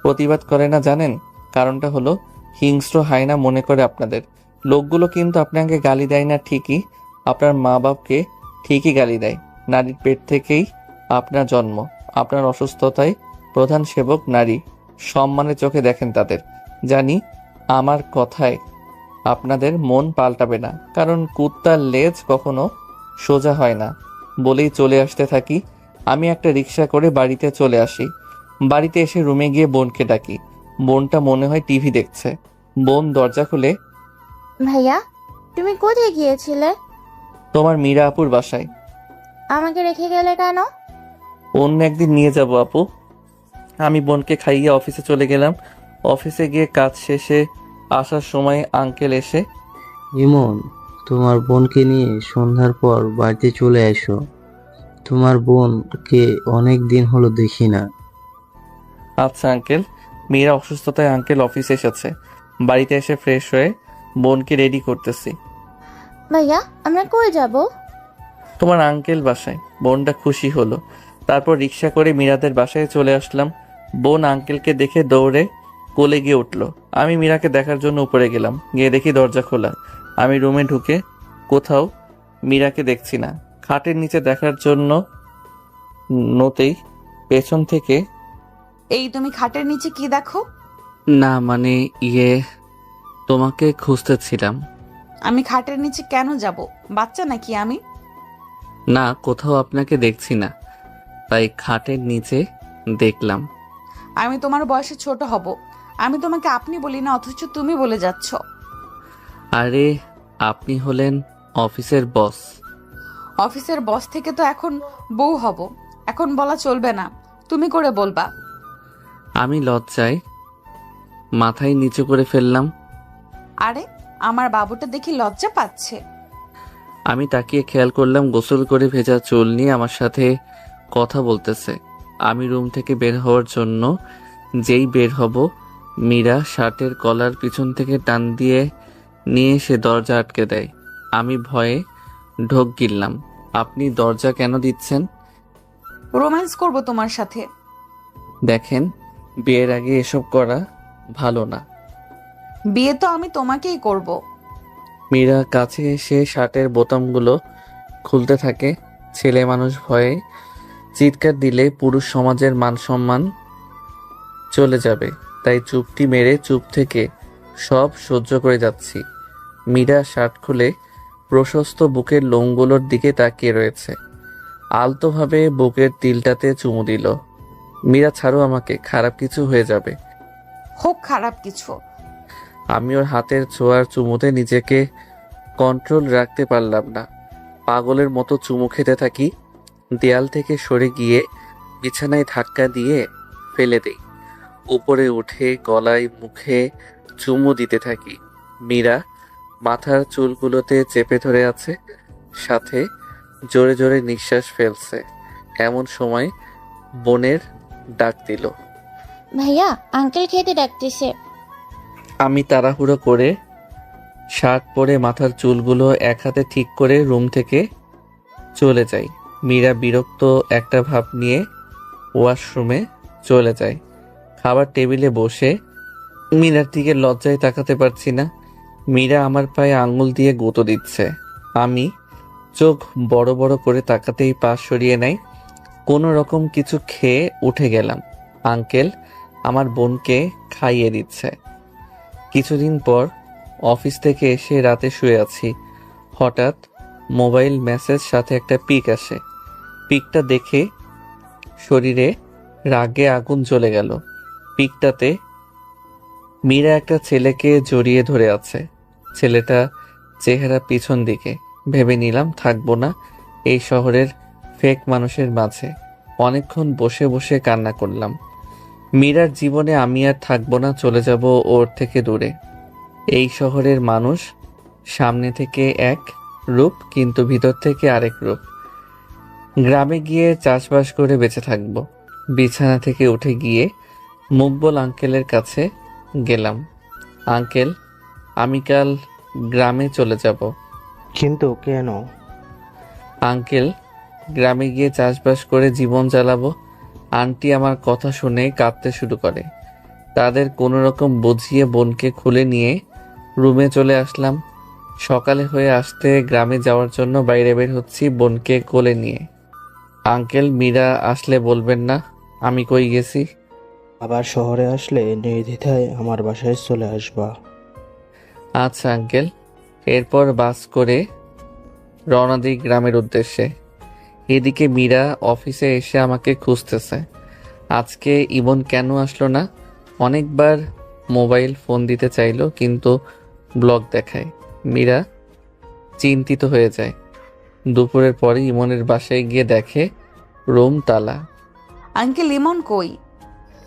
প্রতিবাদ করে না জানেন? কারণটা হলো হিংস্র হায়না মনে করে আপনাদের। লোকগুলো কিন্তু আপনাকে গালি দেয় না ঠিকই, আপনার মা বাপকে ঠিকই গালি দেয়। নারীর পেট থেকেই আপনার জন্ম। আপনার অসুস্থতায় প্রধান সেবক নারী। সম্মানের চোখে দেখেন তাদের। জানি আমার কথায় আপনাদের মন পাল্টাবে না, কারণ কুত্তার লেজ কখনো সোজা হয় না। বলেই চলে আসতে থাকি। আমি একটা রিক্সা করে বাড়িতে চলে আসি। বাড়িতে এসে রুমে গিয়ে বোনকে ডাকি। বোনটা মনে হয় টিভি দেখছে। বোন দরজা খুলে, ভাইয়া তুমি কোথায় গিয়েছিলে? তোমার মীরা আপুর বাসায়। আমাকে রেখে গেলে কেন? অন্য একদিন নিয়ে যাব আপু। আমি বোনকে খাইয়ে অফিসে চলে গেলাম। অফিসে গিয়ে কাজ শেষে আসার সময় আঙ্কেল এসে, ইমন, তোমার বোনকে নিয়ে সন্ধ্যার পর বাড়িতে চলে এসো। তোমার বোনকে অনেক দিন হলো দেখি না। আচ্ছা আঙ্কেল। মীরা অসুস্থতায় আঙ্কেল অফিসে এসেছে। বাড়িতে এসে ফ্রেশ হয়ে বোনকে রেডি করতেছি। ভাইয়া আমরা কই যাব? তোমার আঙ্কেল বাসায়। বোনটা খুশি হলো। তারপর রিক্সা করে মীরাদের বাসায় চলে আসলাম। বোন আঙ্কেলকে দেখে দৌড়ে কোলে গিয়ে উঠলো। আমি মীরাকে দেখার জন্য উপরে গেলাম। গিয়ে দেখি দরজা খোলা। আমি রুমে ঢুকে কোথাও মীরাকে দেখছি না। খাটের নিচে দেখার জন্য নতেই পেছন থেকে, এই তুমি খাটের নিচে কি দেখো? না মানে তোমাকে খুঁজতেছিলাম। আমি খাটের নিচে কেন যাব? বাচ্চা নাকি আমি? না, কোথাও আপনাকে দেখছি না, তাই খাটের নিচে দেখলাম। আমি তোমার বয়সে ছোট হব। আমি তোমাকে আপনি বলি না, অথচ তুমি বলে যাচ্ছ। আরে আপনি হলেন অফিসের বস। অফিসের বস থেকে তো এখন বউ হব। এখন বলা চলবে না, তুমি করে বলবা। আমি লজ্জায় মাথায় নিচু করে ফেললাম। আরে আমার বাবুটা দেখি লজ্জা পাচ্ছে। আমি তাকিয়ে খেয়াল করলাম গোসল করে ভেজা চুল নিয়ে আমার সাথে কথা বলতেছে। আমি রুম থেকে বের হওয়ার জন্য যেই বের হব, মীরা শার্টের কলার পিছন থেকে টান দিয়ে নিয়ে এসে দরজা আটকে দেয়। আমি ভয়ে ঢোক গিললাম। আপনি দরজা কেন দিচ্ছেন? রোম্যান্স করব তোমার সাথে। দেখেন, বিয়ের আগে এসব করা ভালো না। বিয়ে তো আমি তোমাকেই করব। মীরা কাছে এসে শার্টের বোতামগুলো খুলতে থাকে। ছেলে মানুষ ভয়ে চিৎকার দিলে পুরুষ সমাজের মান সম্মান চলে যাবে, তাই চুপটি মেরে চুপ থেকে সব সহ্য করে যাচ্ছি। মীরা শার্ট খুলে প্রশস্ত বুকের লোমগুলোর দিকে তাকিয়ে রয়েছে। আলতোভাবে বুকের তিলটাতে চুমু দিল। মীরা ছাড়ো আমাকে, খারাপ কিছু হয়ে যাবে। হোক খারাপ কিছু। আমি ওর হাতের ছোঁয়ার চুমুতে নিজেকে কন্ট্রোল রাখতে পারলাম না। পাগলের মতো চুমু খেতে থাকি। দেয়াল থেকে সরে গিয়ে বিছানায় ধাক্কা দিয়ে ফেলে দেই। উপরে উঠে গলায় মুখে চুমু দিতে থাকি। মীরা মাথার চুলগুলোতে চেপে ধরে আছে, সাথে জোরে জোরে নিঃশ্বাস ফেলছে। এমন সময় বোনের ডাক দিল। ভাইয়া আঙ্কেল খেতে ডাকতেছে। আমি তাড়াহুড়ো করে শার্ট পরে মাথার চুলগুলো এক হাতে ঠিক করে রুম থেকে চলে যাই। মীরা বিরক্ত একটা ভাব নিয়ে ওয়াশরুমে চলে যায়। খাবার টেবিলে বসে মীরার দিকে লজ্জায় তাকাতে পারছি না। মীরা আমার পায়ে আঙুল দিয়ে গুঁতো দিচ্ছে। আমি চোখ বড় বড় করে তাকাতেই পা সরিয়ে নেয়। কোনো রকম কিছু খেয়ে উঠে গেলাম। আঙ্কেল আমার বোনকে খাইয়ে দিচ্ছে। কিছুদিন পর অফিস থেকে এসে রাতে শুয়ে আছি। হঠাৎ মোবাইল মেসেজ সাথে একটা পিক আসে। পিকটা দেখে শরীরে রাগে আগুন জ্বলে গেল। পিকটাতে মীরা একটা ছেলেকে জড়িয়ে ধরে আছে। ছেলেটা চেহারা পিছন দিকে। ভেবে নিলাম থাকবো না এই শহরের ফেক মানুষের মাঝে। অনেকক্ষণ বসে বসে কান্না করলাম। মীরার জীবনে আমি আর থাকবো না, চলে যাব ওর থেকে দূরে। এই শহরের মানুষ সামনে থেকে এক রূপ, কিন্তু ভিতর থেকে আরেক রূপ। গ্রামে গিয়ে চাষবাস করে বেঁচে থাকবো। বিছানা থেকে উঠে গিয়ে মুকবল আঙ্কেলের কাছে গেলাম। আঙ্কেল, আমি কাল গ্রামে চলে যাব। কিন্তু কেন? আঙ্কেল, গ্রামে গিয়ে চাষবাস করে জীবন চালাবো। আন্টি আমার কথা শুনে কাঁদতে শুরু করে। তাদের কোনো রকম বুঝিয়ে বোনকে খুলে নিয়ে রুমে চলে আসলাম। সকালে হয়ে আসতে গ্রামে যাওয়ার জন্য বাইরে বের হচ্ছি বোনকে কোলে নিয়ে। আঙ্কেল, মীরা আসলে বলবেন না আমি কই গেছি? আবার শহরে আসলে নির্দ্বিধায় আমার বাসায় চলে আসবা। আচ্ছা আঙ্কেল। এরপর বাস করে রওনা দিই গ্রামের উদ্দেশ্যে। এদিকে মীরা অফিসে এসে আমাকে খুঁজতেছে। আজকে ইমন কেন আসলো না? অনেকবার মোবাইল ফোন দিতে চাইলো, কিন্তু ব্লক দেখায়। মীরা চিন্তিত হয়ে যায়। দুপুরের পরে ইমনের বাসায় গিয়ে দেখে রুম তালা। আঙ্কেল, ইমন কই?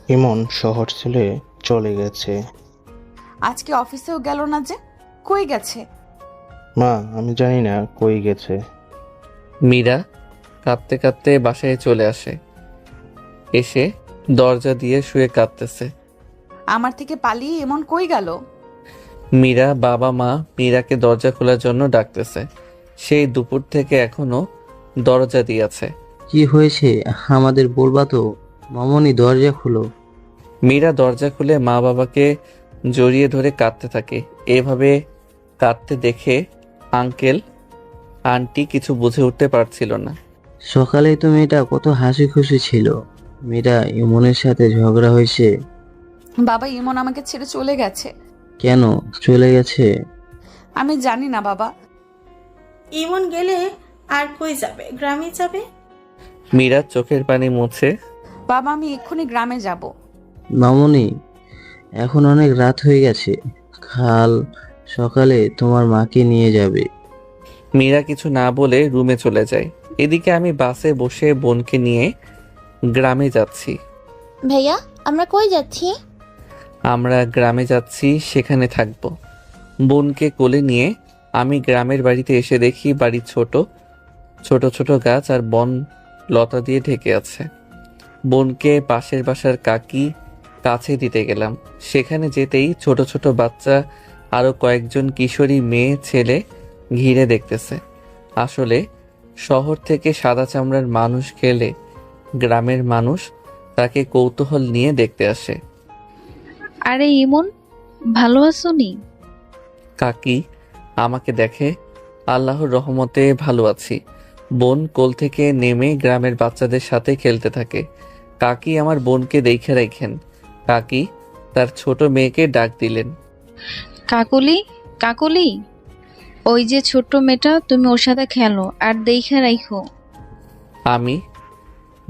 ইমন শহর ছেড়ে চলে গেছে। আজকে অফিসেও গেল না যে, কই গেছে? মা, আমি জানি না কই গেছে। মীরা কাঁদতে কাঁদতে বাসায় চলে আসে। এসে দরজা দিয়ে শুয়ে কাঁদতেছে। আমার থেকে পালিয়ে এমন কই গেল? মীরা বাবা মা মীরাকে দরজা খোলার জন্য ডাকতেছে। সেই দুপুর থেকে এখনো দরজা দিয়েছে। কি হয়েছে আমাদের বলবা তো? মামনি, দরজা খুলো। মীরা দরজা খুলে মা বাবাকে জড়িয়ে ধরে কাঁদতে থাকে। এভাবে কাঁদতে দেখে আঙ্কেল আন্টি কিছু বুঝে উঠতে পারছিল না। সকালে তো মেয়েটা কত হাসি খুশি ছিল। মেয়েটা ইমনের সাথে ঝগড়া হয়েছে। বাবা, ইমন আমাকে ছেড়ে চলে গেছে। কেন চলে গেছে? আমি জানি না বাবা। ইমন গেলে আর কই যাবে? গ্রামে যাবে। মীরা চোখের পানি মুছে। বাবা, আমি এক্ষুনি গ্রামে যাব। মামনি, এখন অনেক রাত হয়ে গেছে। কাল সকালে তোমার মাকে নিয়ে যাবে। মীরা কিছু না বলে রুমে চলে যায়। এদিকে আমি বাসে বসে বোনকে নিয়ে গ্রামে যাচ্ছি। ভাইয়া, আমরা কই যাচ্ছি? আমরা গ্রামে যাচ্ছি, সেখানে থাকবো। বোনকে কোলে নিয়ে আমি গ্রামের বাড়িতে এসে দেখি বাড়ি ছোট ছোট ছোট গাছ আর বন লতা দিয়ে ঢেকে আছে। বোনকে পাশের বাসার কাকি কাছে দিতে গেলাম। সেখানে যেতেই ছোট ছোট বাচ্চা আরো কয়েকজন কিশোরী মেয়ে ছেলে ঘিরে দেখতেছে। আসলে শহর থেকে সাদা চামড়ার মানুষ গেলে গ্রামের মানুষ তাকে কৌতূহল নিয়ে দেখতে আসে। আরে ইমন, ভালো আছো নি? কাকি আমাকে দেখে। আল্লাহর রহমতে ভালো আছি। বোন কোল থেকে নেমে গ্রামের বাচ্চাদের সাথে খেলতে থাকে। কাকি আমার বোনকে দেখে রাখেন। কাকি তার ছোট মেয়েকে ডাক দিলেন। কাকুলি, কাকুলি, ওই যে ছোট্ট মেয়েটা, তুমি ওর সাথে খেলো আর দেখে রাখো। আমি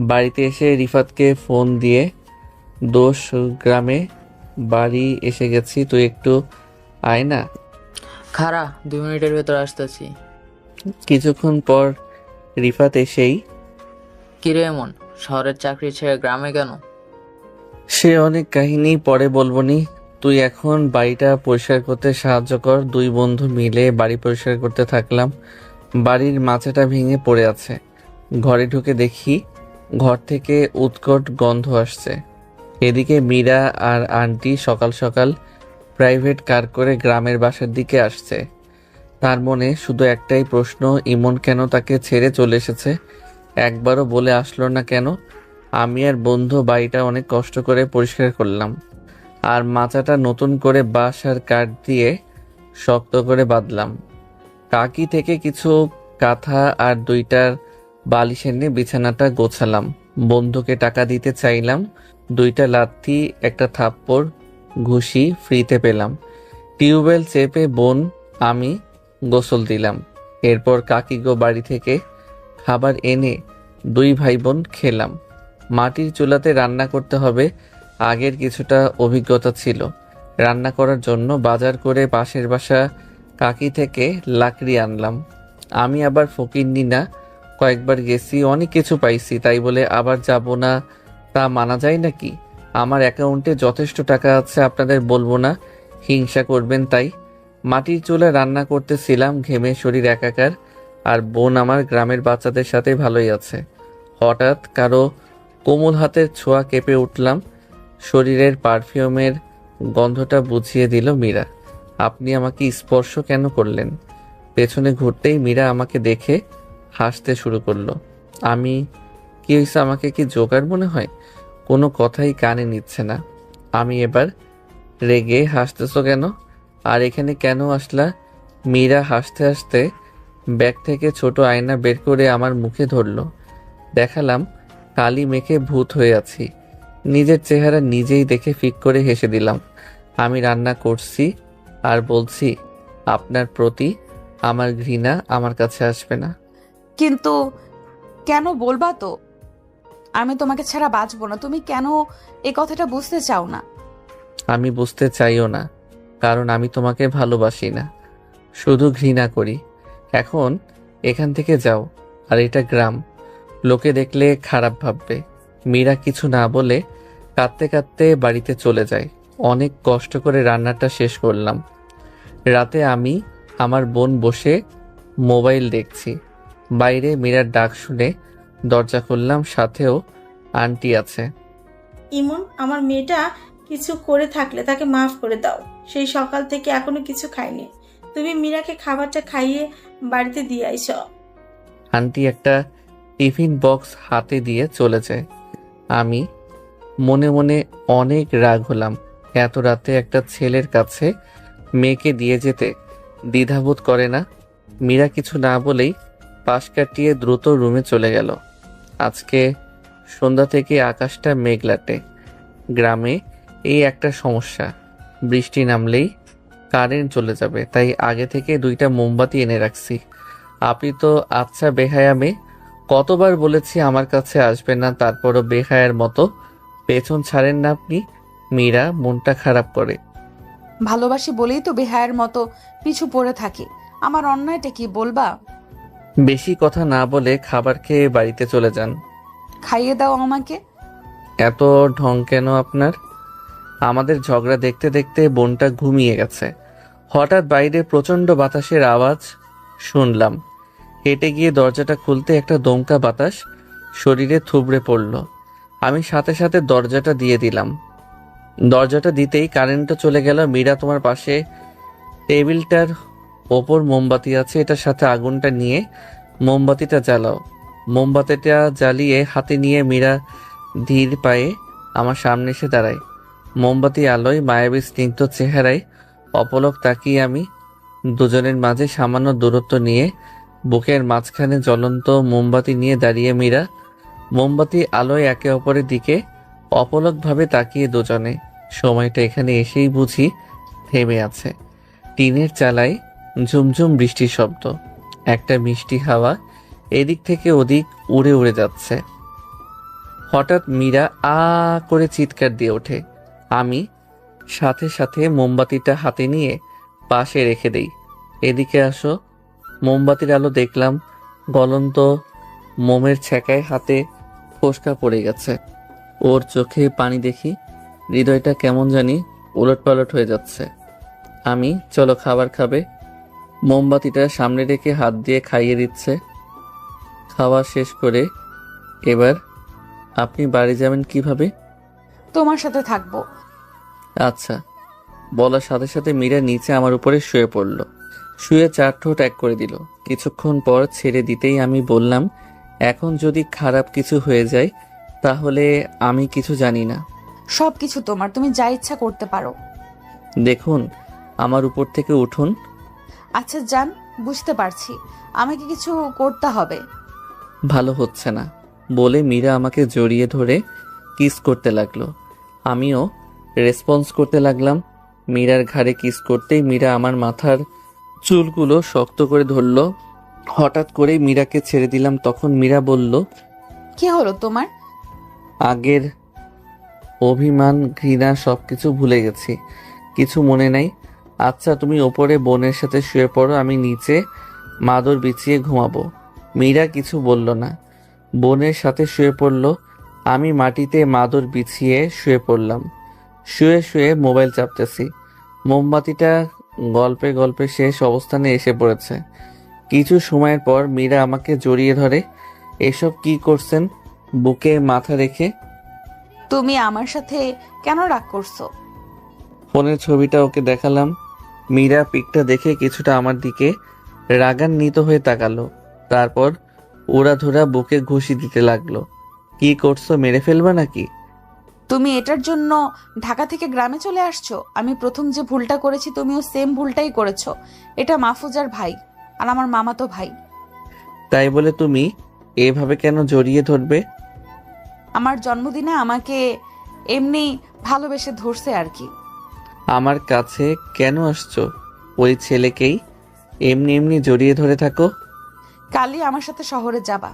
বাড়িতে এসে রিফাতকে ফোন দিয়ে দোষ গ্রামে বাড়ি এসে গেছি, তুই একটু আয় না। খারা 2 মিনিটের ভেতর আসতেছি। কিছুক্ষণ পর রিফাত এসেই, কিরে এমন শহরের চাকরি ছেড়ে গ্রামে কেন? সে অনেক কাহিনী পরে বলবনি। তুই এখন বাড়িটা পরিষ্কার করতে সাহায্য কর। 2 বন্ধু মিলে বাড়ি পরিষ্কার করতে থাকলাম। বাড়ির মাচাটা ভেঙে পড়ে আছে। ঘরে ঢুকে দেখি ঘর থেকে উৎকট গন্ধ আসছে। এদিকে মীরা আর আন্টি সকাল সকাল প্রাইভেট কার করে গ্রামের বাসার দিকে আসছে। তার মনে শুধু একটাই প্রশ্ন, ইমন কেন তাকে ছেড়ে চলে এসেছে? একবারও বলে আসলো না কেন? আমি আর বন্ধু বাড়িটা অনেক কষ্ট করে পরিষ্কার করলাম, আর মাচাটা নতুন করে বাঁশ আর কাঠ দিয়ে শক্ত করে বাঁধলাম। কাকি থেকে কিছু কাঁথা আর 2টার বালিশ এনে বিছানাটা গোছালাম। বন্ধুকে টাকা দিতে চাইলাম, 2টা লাথি, একটা থাপ্পড়, ঘুষি ফ্রিতে পেলাম। টিউবওয়েল চেপে বোন আমি গোসল দিলাম। এরপর কাকিগো বাড়ি থেকে খাবার এনে 2 ভাই বোন খেলাম। মাটির চুলাতে রান্না করতে হবে, আগের কিছুটা অভিজ্ঞতা ছিল। রান্না করার জন্য বাজার করে পাশের বাসা কাকি থেকে লাকড়ি আনলাম। আমি আবার ফকিন্নি না, কয়েকবার গেছি, অনেক কিছু পাইছি, তাই বলে আবার যাব না তা মানা যায় নাকি? আমার অ্যাকাউন্টে যথেষ্ট টাকা আছে, আপনাদের বলবো না, হিংসা করবেন তাই। মাটির চুলা রান্না করতেছিলাম, ঘেমে শরীর একাকার। আর বোন আমার গ্রামের বাচ্চাদের সাথে ভালোই আছে। হঠাৎ কারো কোমল হাতের ছোঁয়া কেঁপে উঠলাম। শরীরের পারফিউমের গন্ধটা বুঝিয়ে দিল মীরা। আপনি আমাকে স্পর্শ কেন করলেন? পেছনে ঘুরতেই মীরা আমাকে দেখে হাসতে শুরু করলো। আমি কি হয়েছে, আমাকে কি জোকার মনে হয়? কোনো কথাই কানে নিচ্ছে না। আমি এবার রেগে, হাসতেছো কেন? আর এখানে কেন আসলা? মীরা হাসতে হাসতে ব্যাগ থেকে ছোট আয়না বের করে আমার মুখে ধরলো। দেখালাম কালি মেখে ভূত হয়ে আছি। নিজের চেহারা নিজেই দেখে ফিক করে হেসে দিলাম। আমি রান্না করছি আর বলছি, আপনার প্রতি আমার ঘৃণা আমার কাছে আসবে না। কিন্তু কেন বলবা তো? আমি তোমাকে ছাড়া বাঁচবো না। তুমি কেন এই কথাটা বুঝতে চাও না? আমি বুঝতে চাইও না, কারণ আমি তোমাকে ভালোবাসি না, শুধু ঘৃণা করি। এখন এখান থেকে যাও, আর এটা গ্রাম, লোকে দেখলে খারাপ ভাববে। মীরা কিছু না বলে কাঁদতে কাঁদতে বাড়িতে চলে যায়। অনেক কষ্ট করে রান্নাটা শেষ করলাম। রাতে আমি আমার বোন বসে মোবাইল দেখছি। বাইরে মীরার ডাক শুনে দরজা খুললাম, সাথেও আন্টি আছে। ইমন, আমার মেয়েটা কিছু করে থাকলে তাকে মাফ করে দাও। সেই সকাল থেকে এখনো কিছু খায়নি। তুমি মীরাকে খাবারটা খাইয়ে বাড়িতে দিয়ে আইস। আন্টি একটা টিফিন বক্স হাতে দিয়ে চলে যায়। আমি মনে মনে অনেক রাগ হলাম। এত রাতে একটা ছেলের কাছে মেয়েকে দিয়ে যেতে দ্বিধাবোধ করে না। মীরা কিছু না বলেই পাশ কাটিয়ে দ্রুত রুমে চলে গেল। আজকে সন্ধ্যা থেকে আকাশটা মেঘলাটে। গ্রামে এই একটা সমস্যা, বৃষ্টি নামলেই কারেন্ট চলে যাবে, তাই আগে থেকে 2টা মোমবাতি এনে রাখছি। আপনি তো আচ্ছা বেহায়া মেয়ে, কতবার বলেছি আমার কাছে আসবে না, তারপরও বেহায়ার মতো পেছন ছাড়েন না আপনি। মীরা মনটা খারাপ করে। ভালোবাসি বলেই তো বেহায়ের মতো পিছু পড়ে থাকি। আমার অন্যায়টা কি বলবা? বেশি কথা না বলে খাবার খেয়ে বাড়িতে চলে যান। খাইয়ে দাও আমাকে। এত ঢং কেন আপনার? আমাদের ঝগড়া দেখতে দেখতে বোনটা ঘুমিয়ে গেছে। হঠাৎ বাইরে প্রচন্ড বাতাসের আওয়াজ শুনলাম। হেঁটে গিয়ে দরজাটা খুলতে একটা দমকা বাতাস শরীরে থুবড়ে পড়ল। আমি সাথে সাথে দরজাটা দিয়ে দিলাম। দরজাটা দিতেই কারেন্টটা চলে গেল। মীরা, তোমার পাশে টেবিলটার ওপর মোমবাতি আছে, এটার সাথে আগুনটা নিয়ে মোমবাতিটা জ্বালাও। মোমবাতিটা জ্বালিয়ে হাতে নিয়ে মীরা ধীর পায়ে আমার সামনে এসে দাঁড়ায়। মোমবাতি আলোয় মায়াবী স্নিগ্ধ চেহারায় অপলক তাকিয়ে আমি। দুজনের মাঝে সামান্য দূরত্ব নিয়ে বুকের মাঝখানে জ্বলন্ত মোমবাতি নিয়ে দাঁড়িয়ে মীরা। মোমবাতি আলোয় একে অপরের দিকে অপলকভাবে তাকিয়ে দুজনে। সময়টা এখানে এসেই বুঝি থেমে আছে। টিনের চালায় ঝুমঝুম বৃষ্টির শব্দ, একটা মিষ্টি হাওয়া এদিক থেকে ওদিক উড়ে উড়ে যাচ্ছে। হঠাৎ মীরা আ করে চিৎকার দিয়ে ওঠে। আমি সাথে সাথে মোমবাতিটা হাতে নিয়ে পাশে রেখে দেই। এদিকে আসো। মোমবাতির আলো দেখলাম গলন্ত মোমের ছ্যাঁকায় হাতে ফোসকা পড়ে গেছে। ওর চোখে পানি দেখি, হৃদয়টা কেমন জানি উলটপালট হয়ে যাচ্ছে। আমি, চলো খাবার খাবে। মোমবাতিটা সামনে রেখে হাত দিয়ে খাইয়ে দিচ্ছে। খাওয়া শেষ করে এবার আপনি বাড়ি যাবেন কিভাবে? তোমার সাথে থাকবো। আচ্ছা। বলার সাথে সাথে মীরা নিচে আমার উপরে শুয়ে পড়ল। শুয়ে 4 ঠোঁট এক করে দিল। কিছুক্ষণ পর ছেড়ে দিতেই আমি বললাম, এখন যদি খারাপ কিছু হয়ে যায় তাহলে আমি কিছু জানি না। সব কিছু তোমার, তুমি যা ইচ্ছা করতে পারো। দেখুন, আমার উপর থেকে উঠুন। আচ্ছা যান, বুঝতে পারছি আমাকে কিছু করতে হবে। ভালো হচ্ছে না বলে মীরা আমাকে জড়িয়ে ধরে কিস করতে লাগলো। আমিও রেসপন্স করতে লাগলাম। মীরার ঘাড়ে কিস করতেই মীরা আমার মাথার চুলগুলো শক্ত করে ধরলো। হঠাৎ করেই মীরাকে ছেড়ে দিলাম। তখন মীরা বলল, কি হলো তোমার? আগের অভিমান, ঘৃণা সবকিছু ভুলে গেছি, কিছু মনে নাই। আচ্ছা তুমি ওপরে বোনের সাথে শুয়ে পড়ো, আমি নিচে মাদুর বিছিয়ে ঘুমাবো। মীরা কিছু বলল না, বোনের সাথে শুয়ে পড়ল। আমি মাটিতে মাদুর বিছিয়ে শুয়ে পড়লাম। শুয়ে শুয়ে মোবাইল চাপতেছি। মোমবাতিটা গল্পে গল্পে শেষ অবস্থানে এসে পড়েছে। কিছু সময়ের পর মীরা আমাকে জড়িয়ে ধরে। এসব কি করছেন? বুকে মাথা রেখে। তুমি আমার সাথে কেন রাগ করছো? ফোনের ছবিটা ওকে দেখালাম। মীরা পিকটা দেখে কিছুটা আমার দিকে রাগান্বিত হয়ে তাকালো। তারপর উড়াধুরা বুকে ঘুষি দিতে লাগলো। কি করছো, মেরে ফেলবা নাকি? তুমি এটার জন্য ঢাকা থেকে গ্রামে চলে আসছো? আমি প্রথম যে ভুলটা করেছি তুমিও সেম ভুলটাই করেছো। এটা মাহফুজার ভাই আর আমার মামাতো ভাই। তাই বলে তুমি এভাবে কেন জড়িয়ে ধরবে? আমার জন্মদিনে আমাকে এমনি ভালোবেসে ধরছে আর কি। আমার কাছে কেন আসছো? ওই ছেলেকেই এমনি এমনি জড়িয়ে ধরে থাকো। কালই আমার সাথে শহরে যাবা?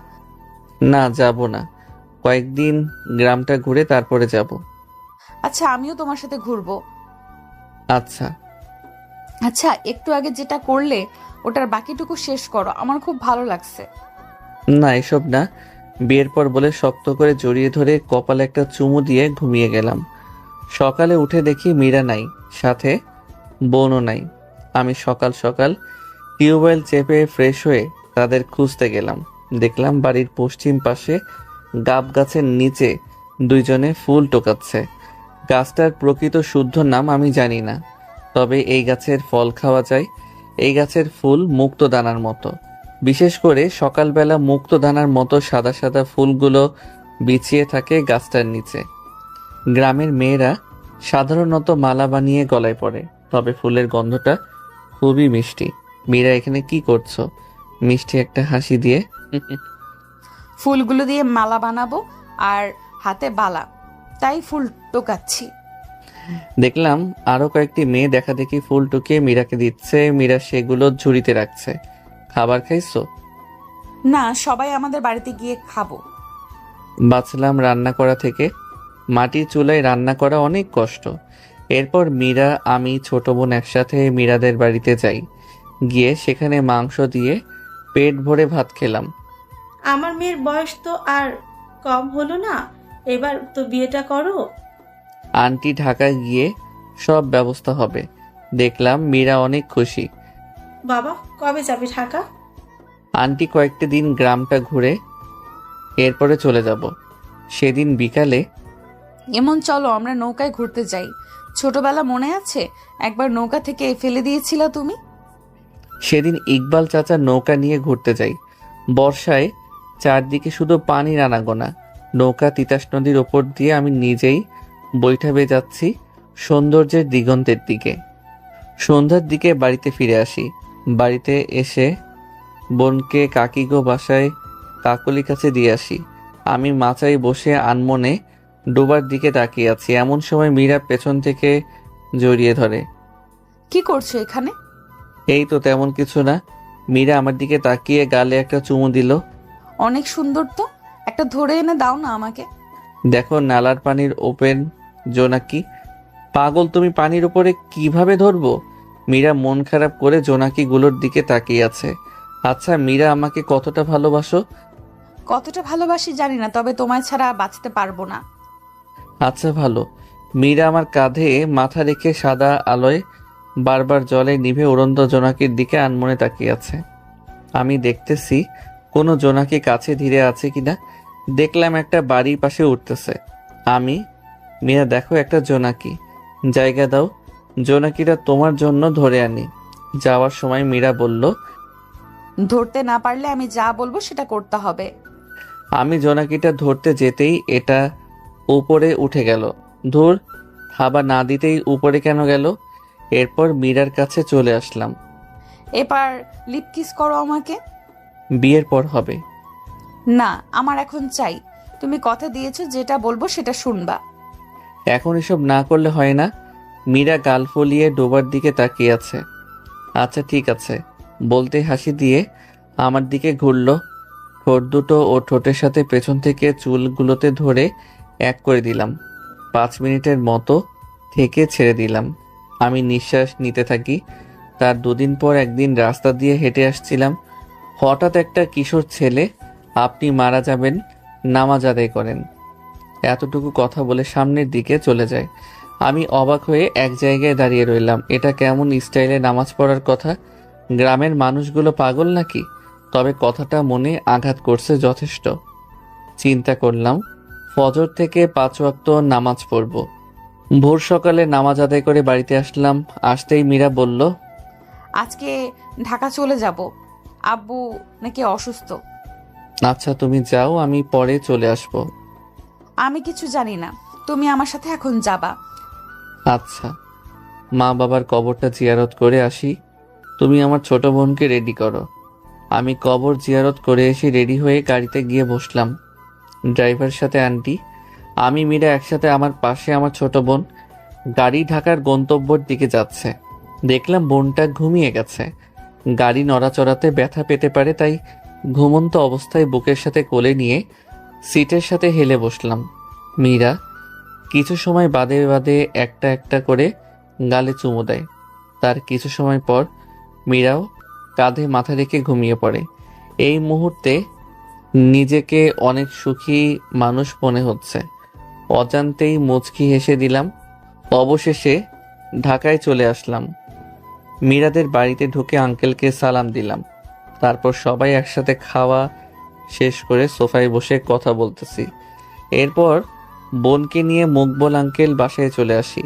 না, যাব না, কয়েকদিন গ্রামটা ঘুরে তারপরে যাব। আচ্ছা আমিও তোমার সাথে ঘুরবো। আচ্ছা আচ্ছা, একটু আগে যেটা করলে ওটার বাকিটুকু শেষ করো, আমার খুব ভালো লাগছে। না, এসব না। বিয়ের পর বলে শক্ত করে জড়িয়ে ধরে কপালে একটা চুমু দিয়ে ঘুমিয়ে গেলাম। সকালে উঠে দেখি মীরা নাই, সাথে বোনও নাই। আমি সকাল সকাল টিউবওয়েল চেপে ফ্রেশ হয়ে তাদের খুঁজতে গেলাম। দেখলাম বাড়ির পশ্চিম পাশে গাব গাছের নিচে দুইজনে ফুল টোকাচ্ছে। গাছটার প্রকৃত শুদ্ধ নাম আমি জানি না, তবে এই গাছের ফল খাওয়া যায়। এই গাছের ফুল মুক্তদানার মতো, বিশেষ করে সকালবেলা মুক্তদানার মতো সাদা সাদা ফুলগুলো বিছিয়ে থাকে গাছটার নিচে। গ্রামের মেয়েরা সাধারণত মালা বানিয়ে গলায় পড়ে, তবে ফুলের গন্ধটা খুবই মিষ্টি। মীরা, এখানে কি করছো? মিষ্টি একটা হাসি দিয়ে। ফুলগুলো দিয়ে মালা বানাবো আর হাতে বালা, তাই ফুল টোকাচ্ছি। দেখলাম আরো কয়েকটি মেয়ে দেখা দেখি ফুল টুকিয়ে মীরাকে দিচ্ছে। মীরা সেগুলো ঝুড়িতে রাখছে। খাবার খাইছো? না, সবাই আমাদের বাড়িতে গিয়ে খাবো। বাঁচলাম রান্না করা থেকে। মাটির চুলায় রান্না করা অনেক কষ্ট। এরপর মীরা, আমি, ছোট বোন একসাথে মীরাদের বাড়িতে যাই। গিয়ে সেখানে মাংস দিয়ে পেট ভরে ভাত খেলাম। আমার মেয়ের বয়স তো আর কম হলো না, এবার তো বিয়েটা করো। আন্টি ঢাকায় গিয়ে সব ব্যবস্থা হবে। দেখলাম মীরা অনেক খুশি। বাবা, কবে যাবে ঢাকা? আন্টি কয়েকটা দিন গ্রামটা ঘুরে এরপরে চলে যাব। সেদিন বিকালে, এমন চলো আমরা নৌকায় ঘুরতে যাই। ছোটবেলা মনে আছে একবার নৌকা থেকে ফেলে দিয়েছিলা তুমি? সেদিন ইকবাল চাচা নৌকা নিয়ে ঘুরতে যাই। বর্ষায় চারদিকে শুধু পানির আনাগোনা। নৌকা তিতাস নদীর ওপর দিয়ে আমি নিজেই বৈঠা বেয়ে যাচ্ছি সৌন্দর্যের দিগন্তের দিকে। সন্ধ্যার দিকে বাড়িতে ফিরে আসি। বাড়িতে এসে বোনকে কাকিগো বাসায় কাকলির কাছে দিয়ে আসি। আমি মাচায় বসে আনমনে ডোবার দিকে তাকিয়ে আছি। এমন সময় মীরা পেছন থেকে জড়িয়ে ধরে। কি করছো এখানে? এই তো তেমন কিছু না। মীরা আমার দিকে তাকিয়ে গালে একটা চুমু দিল। অনেক সুন্দর তো, একটা ধরে এনে দাও না আমাকে। দেখো নালার পানির ওপেন জোনাকি। পাগল তুমি, পানির উপরে কিভাবে ধরবো? মীরা মন খারাপ করে জোনাকিগুলোর দিকে তাকিয়ে আছে। আচ্ছা মীরা, আমাকে কতটা ভালোবাসো? কতটা ভালোবাসি জানি না, তবে তোমায় ছাড়া বাঁচতে পারবো না। আচ্ছা ভালো। মীরা আমার কাঁধে মাথা রেখে সাদা আলোয় বারবার জলে নিভে উড়ন্ত জোনাকির দিকে আনমনে তাকিয়ে আছে। আমি দেখতেছি কোনো জোনাকি কাছে ধীরে আছে কিনা। দেখলাম একটা বাড়ির পাশে উঠতেছে। আমি, মীরা দেখো একটা জোনাকি, জায়গা দাও। জোনাকিটা তোমার জন্য ধরে আনি। যাওয়ার সময় মীরা বলল, ধরতে না পারলে আমি যা বলবো সেটা করতে হবে। আমি জোনাকিটা ধরতে যেতেই এটা উপরে উঠে গেল। ধুর, থাবা না দিতেই উপরে কেন গেল? এরপর মীরার কাছে চলে আসলাম। এবার লিপ কিস করো আমাকে। বিয়ের পর হবে। না, আমার এখন চাই। তুমি কথা দিয়েছো, যেটা বলবো সেটা শুনবা। এখন এসব না করলে হয় না। মীরা গাল ফলিয়ে ডোবার দিকে তাকিয়ে আছে। আচ্ছা ঠিক আছে বলতে হাসি দিয়ে আমার দিকে ঘুরল। ঠোঁট দুটো ও ঠোঁটের সাথে পেছন থেকে চুলগুলোতে ধরে এক করে দিলাম। 5 মিনিটের মতো থেকে ছেড়ে দিলাম। আমি নিঃশ্বাস নিতে থাকি। তার 2 দিন পর একদিন রাস্তা দিয়ে হেঁটে আসছিলাম। হঠাৎ একটা কিশোর ছেলে, আপনি মারা যাবেন, নামাজ আদায় করেন, এতটুকু কথা বলে সামনের দিকে চলে যায়। আমি অবাক হয়ে এক জায়গায় দাঁড়িয়ে রইলাম। এটা কেমন স্টাইলে নামাজ পড়ার কথা? গ্রামের মানুষগুলো পাগল নাকি? তবে কথাটা মনে আঘাত করছে যথেষ্ট। চিন্তা করলাম ফজর থেকে 5 ওয়াক্ত নামাজ পড়ব। ভোর সকালে নামাজ আদায় করে বাড়িতে আসলাম। আসতেই মীরা বলল, আজকে ঢাকা চলে যাব, আব্বু নাকি অসুস্থ। আচ্ছা তুমি যাও, আমি পরে চলে আসব। আমি কিছু জানি না, তুমি আমার সাথে এখন যাবা। আচ্ছা, মা বাবার কবরটা জিয়ারত করে আসি। তুমি আমার ছোট বোনকে রেডি করো। আমি কবর জিয়ারত করে এসে রেডি হয়ে গাড়িতে গিয়ে বসলাম। ড্রাইভারের সাথে আন্টি, আমি মীরা একসাথে, আমার পাশে আমার ছোট বোন। গাড়ি ঢাকার গন্তব্যের দিকে যাচ্ছে। দেখলাম বোনটা ঘুমিয়ে গেছে। গাড়ি নড়াচড়াতে ব্যথা পেতে পারে, তাই ঘুমন্ত অবস্থায় বুকের সাথে কোলে নিয়ে সিটের সাথে হেলে বসলাম। মীরা কিছু সময় বাদে বাদে একটা একটা করে গালে চুমু দেয়। তার কিছু সময় পর মীরাও কাঁধে মাথা রেখে ঘুমিয়ে পড়ে। এই মুহূর্তে নিজেকে অনেক সুখী মানুষ মনে হচ্ছে। অজান্তেই মুচকি হেসে দিলাম। অবশেষে ঢাকায় চলে আসলাম। মীরাদের বাড়িতে ঢুকে আঙ্কেলকে সালাম দিলাম। তারপর সবাই একসাথে খাওয়া শেষ করে সোফায় বসে কথা বলতেছি। এরপর বোনকে নিয়ে মুকবল আঙ্কেল বাসায় চলে আসি।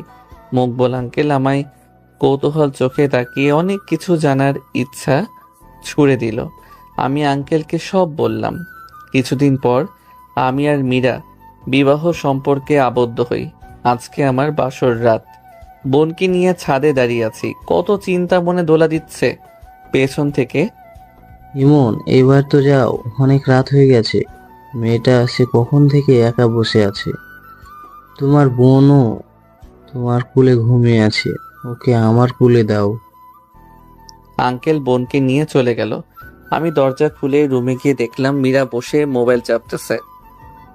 মুকবল আঙ্কেল আমায় কৌতূহল চোখে তাকিয়ে অনেক কিছু জানার ইচ্ছা ছুড়ে দিল। আমি আঙ্কেলকে সব বললাম। কিছুদিন পর আমি আর মীরা বিবাহ সম্পর্কে আবদ্ধ হই। আজকে আমার বাসর রাত। বোনকে নিয়ে ছাদে দাঁড়িয়ে আছি। কত চিন্তা মনে দোলা দিচ্ছে। পেছন থেকে, ইমন এবার তো যাও, অনেক রাত হয়ে গেছে। মেয়েটা সে কখন থেকে একা বসে আছে। তোমার বোনও তোমার কুলে ঘুমিয়ে আছে, ওকে আমার কুলে দাও। আঙ্কেল বোনকে নিয়ে চলে গেল। আমি দরজা খুলে রুমে গিয়ে দেখলাম মীরা বসে মোবাইল চাপতেছে।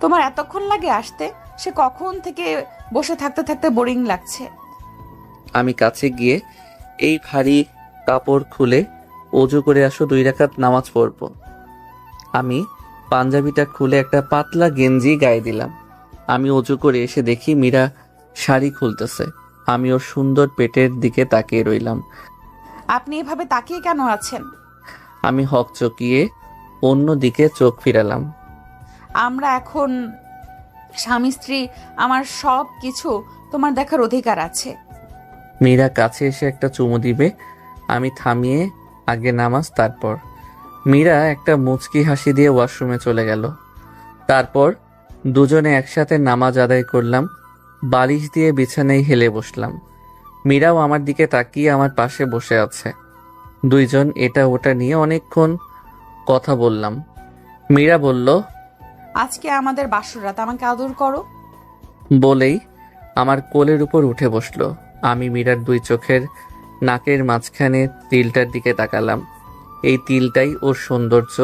তোমার এতক্ষণ লাগে আসতে? সে কখন থেকে বসে থাকতে থাকতে বোরিং লাগছে। আমি কাছে গিয়ে, এই ভারী কাপড় খুলে অজু করে আসো, 2 রাকাত নামাজ পড়ব। আমি পাঞ্জাবিটা খুলে একটা পাতলা গেঞ্জি গায়ে দিলাম। আমি অজু করে এসে দেখি মীরা শাড়ি খুলতেছে। আমি ওর সুন্দর পেটের দিকে তাকিয়ে রইলাম। আপনি এভাবে তাকিয়ে কেন আছেন? আমি হকচকিয়ে অন্য দিকে চোখ ফিরালাম। আমরা এখন স্বামী স্ত্রী, আমার সব কিছু তোমার দেখার অধিকার আছে। মীরা কাছে এসে একটা চুমু দিবে। আমি থামিয়ে, আগে নামাজ তারপর। মীরা একটা মুচকি হাসি দিয়ে ওয়াশরুমে চলে গেল। তারপর দুজনে একসাথে নামাজ আদায় করলাম। বালিশ দিয়ে বিছানায় হেলে বসলাম। মীরাও আমার দিকে তাকিয়ে আমার পাশে বসে আছে। দুইজন এটা ওটা নিয়ে অনেকক্ষণ কথা বললাম। মীরা বলল, আজকে আমাদের বাসর রাত, আমাকে আদর করো। বলেই আমার কোলের উপর উঠে বসলো। আমি মীরার 2 চোখের নাকের মাঝখানে তিলটার দিকে তাকালাম। এই তিলটাই ওর সৌন্দর্য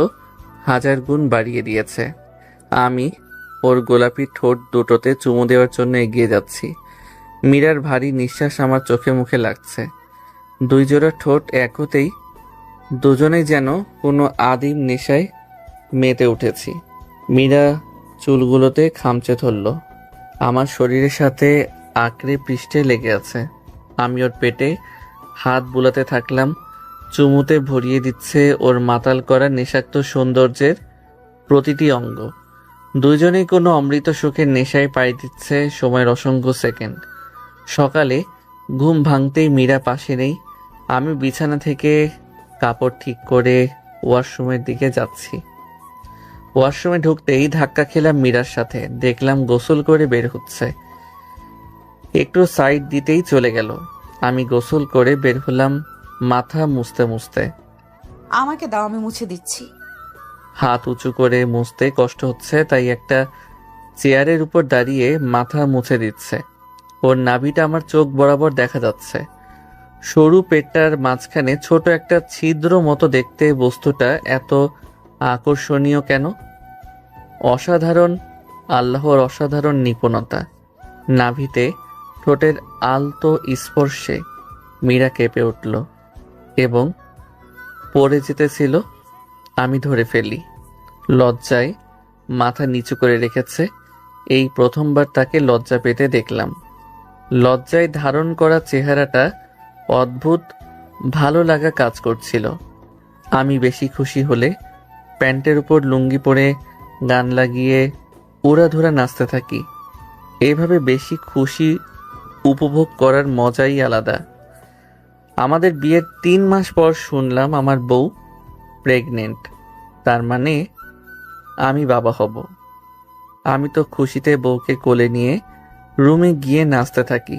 1000 গুণ বাড়িয়ে দিয়েছে। আমি ওর গোলাপি ঠোঁট দুটোতে চুমু দেওয়ার জন্য এগিয়ে যাচ্ছি। মীরার ভারী নিঃশ্বাস আমার চোখে মুখে লাগছে। 2 জোড়া ঠোঁট এক হতেই দুজনেই যেন কোনো আদিম নেশায় মেতে উঠেছি। মীরা চুলগুলোতে খামচে ধরল। আমার শরীরের সাথে আঁকড়ে পৃষ্ঠে লেগে আছে। আমি ওর পেটে হাত বুলাতে থাকলাম। চুমুতে ভরিয়ে দিচ্ছে ওর মাতাল করা নেশাক্ত সৌন্দর্যের প্রতিটি অঙ্গ। দুজনেই কোনো অমৃত সুখের নেশায় পাড়ি দিচ্ছে সময়ের অসংখ্য সেকেন্ড। সকালে ঘুম ভাঙতেই মীরা পাশে নেই। আমি বিছানা থেকে কাপড় ঠিক করে ওয়াশরুমের দিকে যাচ্ছি। ওয়াশরুমে ঢুকতেই ধাক্কা খেলাম মীরার সাথে। দেখলাম গোসল করে বের হচ্ছে। একটু সাইড দিতেই চলে গেল। আমি গোসল করে বের হলাম মাথা মুছতে মুছতে। আমাকে দাও, আমি মুছে দিচ্ছি। হাত উঁচু করে মুছতে কষ্ট হচ্ছে, তাই একটা চেয়ারের উপর দাঁড়িয়ে মাথা মুছে দিচ্ছে। ওর নাভিটা আমার চোখ বরাবর দেখা যাচ্ছে। সরু পেটটার মাঝখানে ছোট একটা ছিদ্র মতো দেখতে বস্তুটা এত আকর্ষণীয় কেন? অসাধারণ, আল্লাহর অসাধারণ নিপুণতা। নাভিতে ঠোঁটের আলতো স্পর্শে মীরা কেঁপে উঠল এবং পড়ে যেতেছিল। আমি ধরে ফেলি। লজ্জায় মাথা নিচু করে রেখেছে। এই প্রথমবার তাকে লজ্জা পেতে দেখলাম। লজ্জায় ধারণ করা চেহারাটা অদ্ভুত ভালো লাগা কাজ করছিল। আমি বেশি খুশি হলে প্যান্টের উপর লুঙ্গি পরে গান লাগিয়ে উড়াধুরা নাচতে থাকি। এইভাবে বেশি খুশি উপভোগ করার মজাই আলাদা। আমাদের বিয়ের 3 মাস পর শুনলাম আমার বউ প্রেগনেন্ট। তার মানে আমি বাবা হব। আমি তো খুশিতে বউকে কোলে নিয়ে রুমে গিয়ে নাচতে থাকি।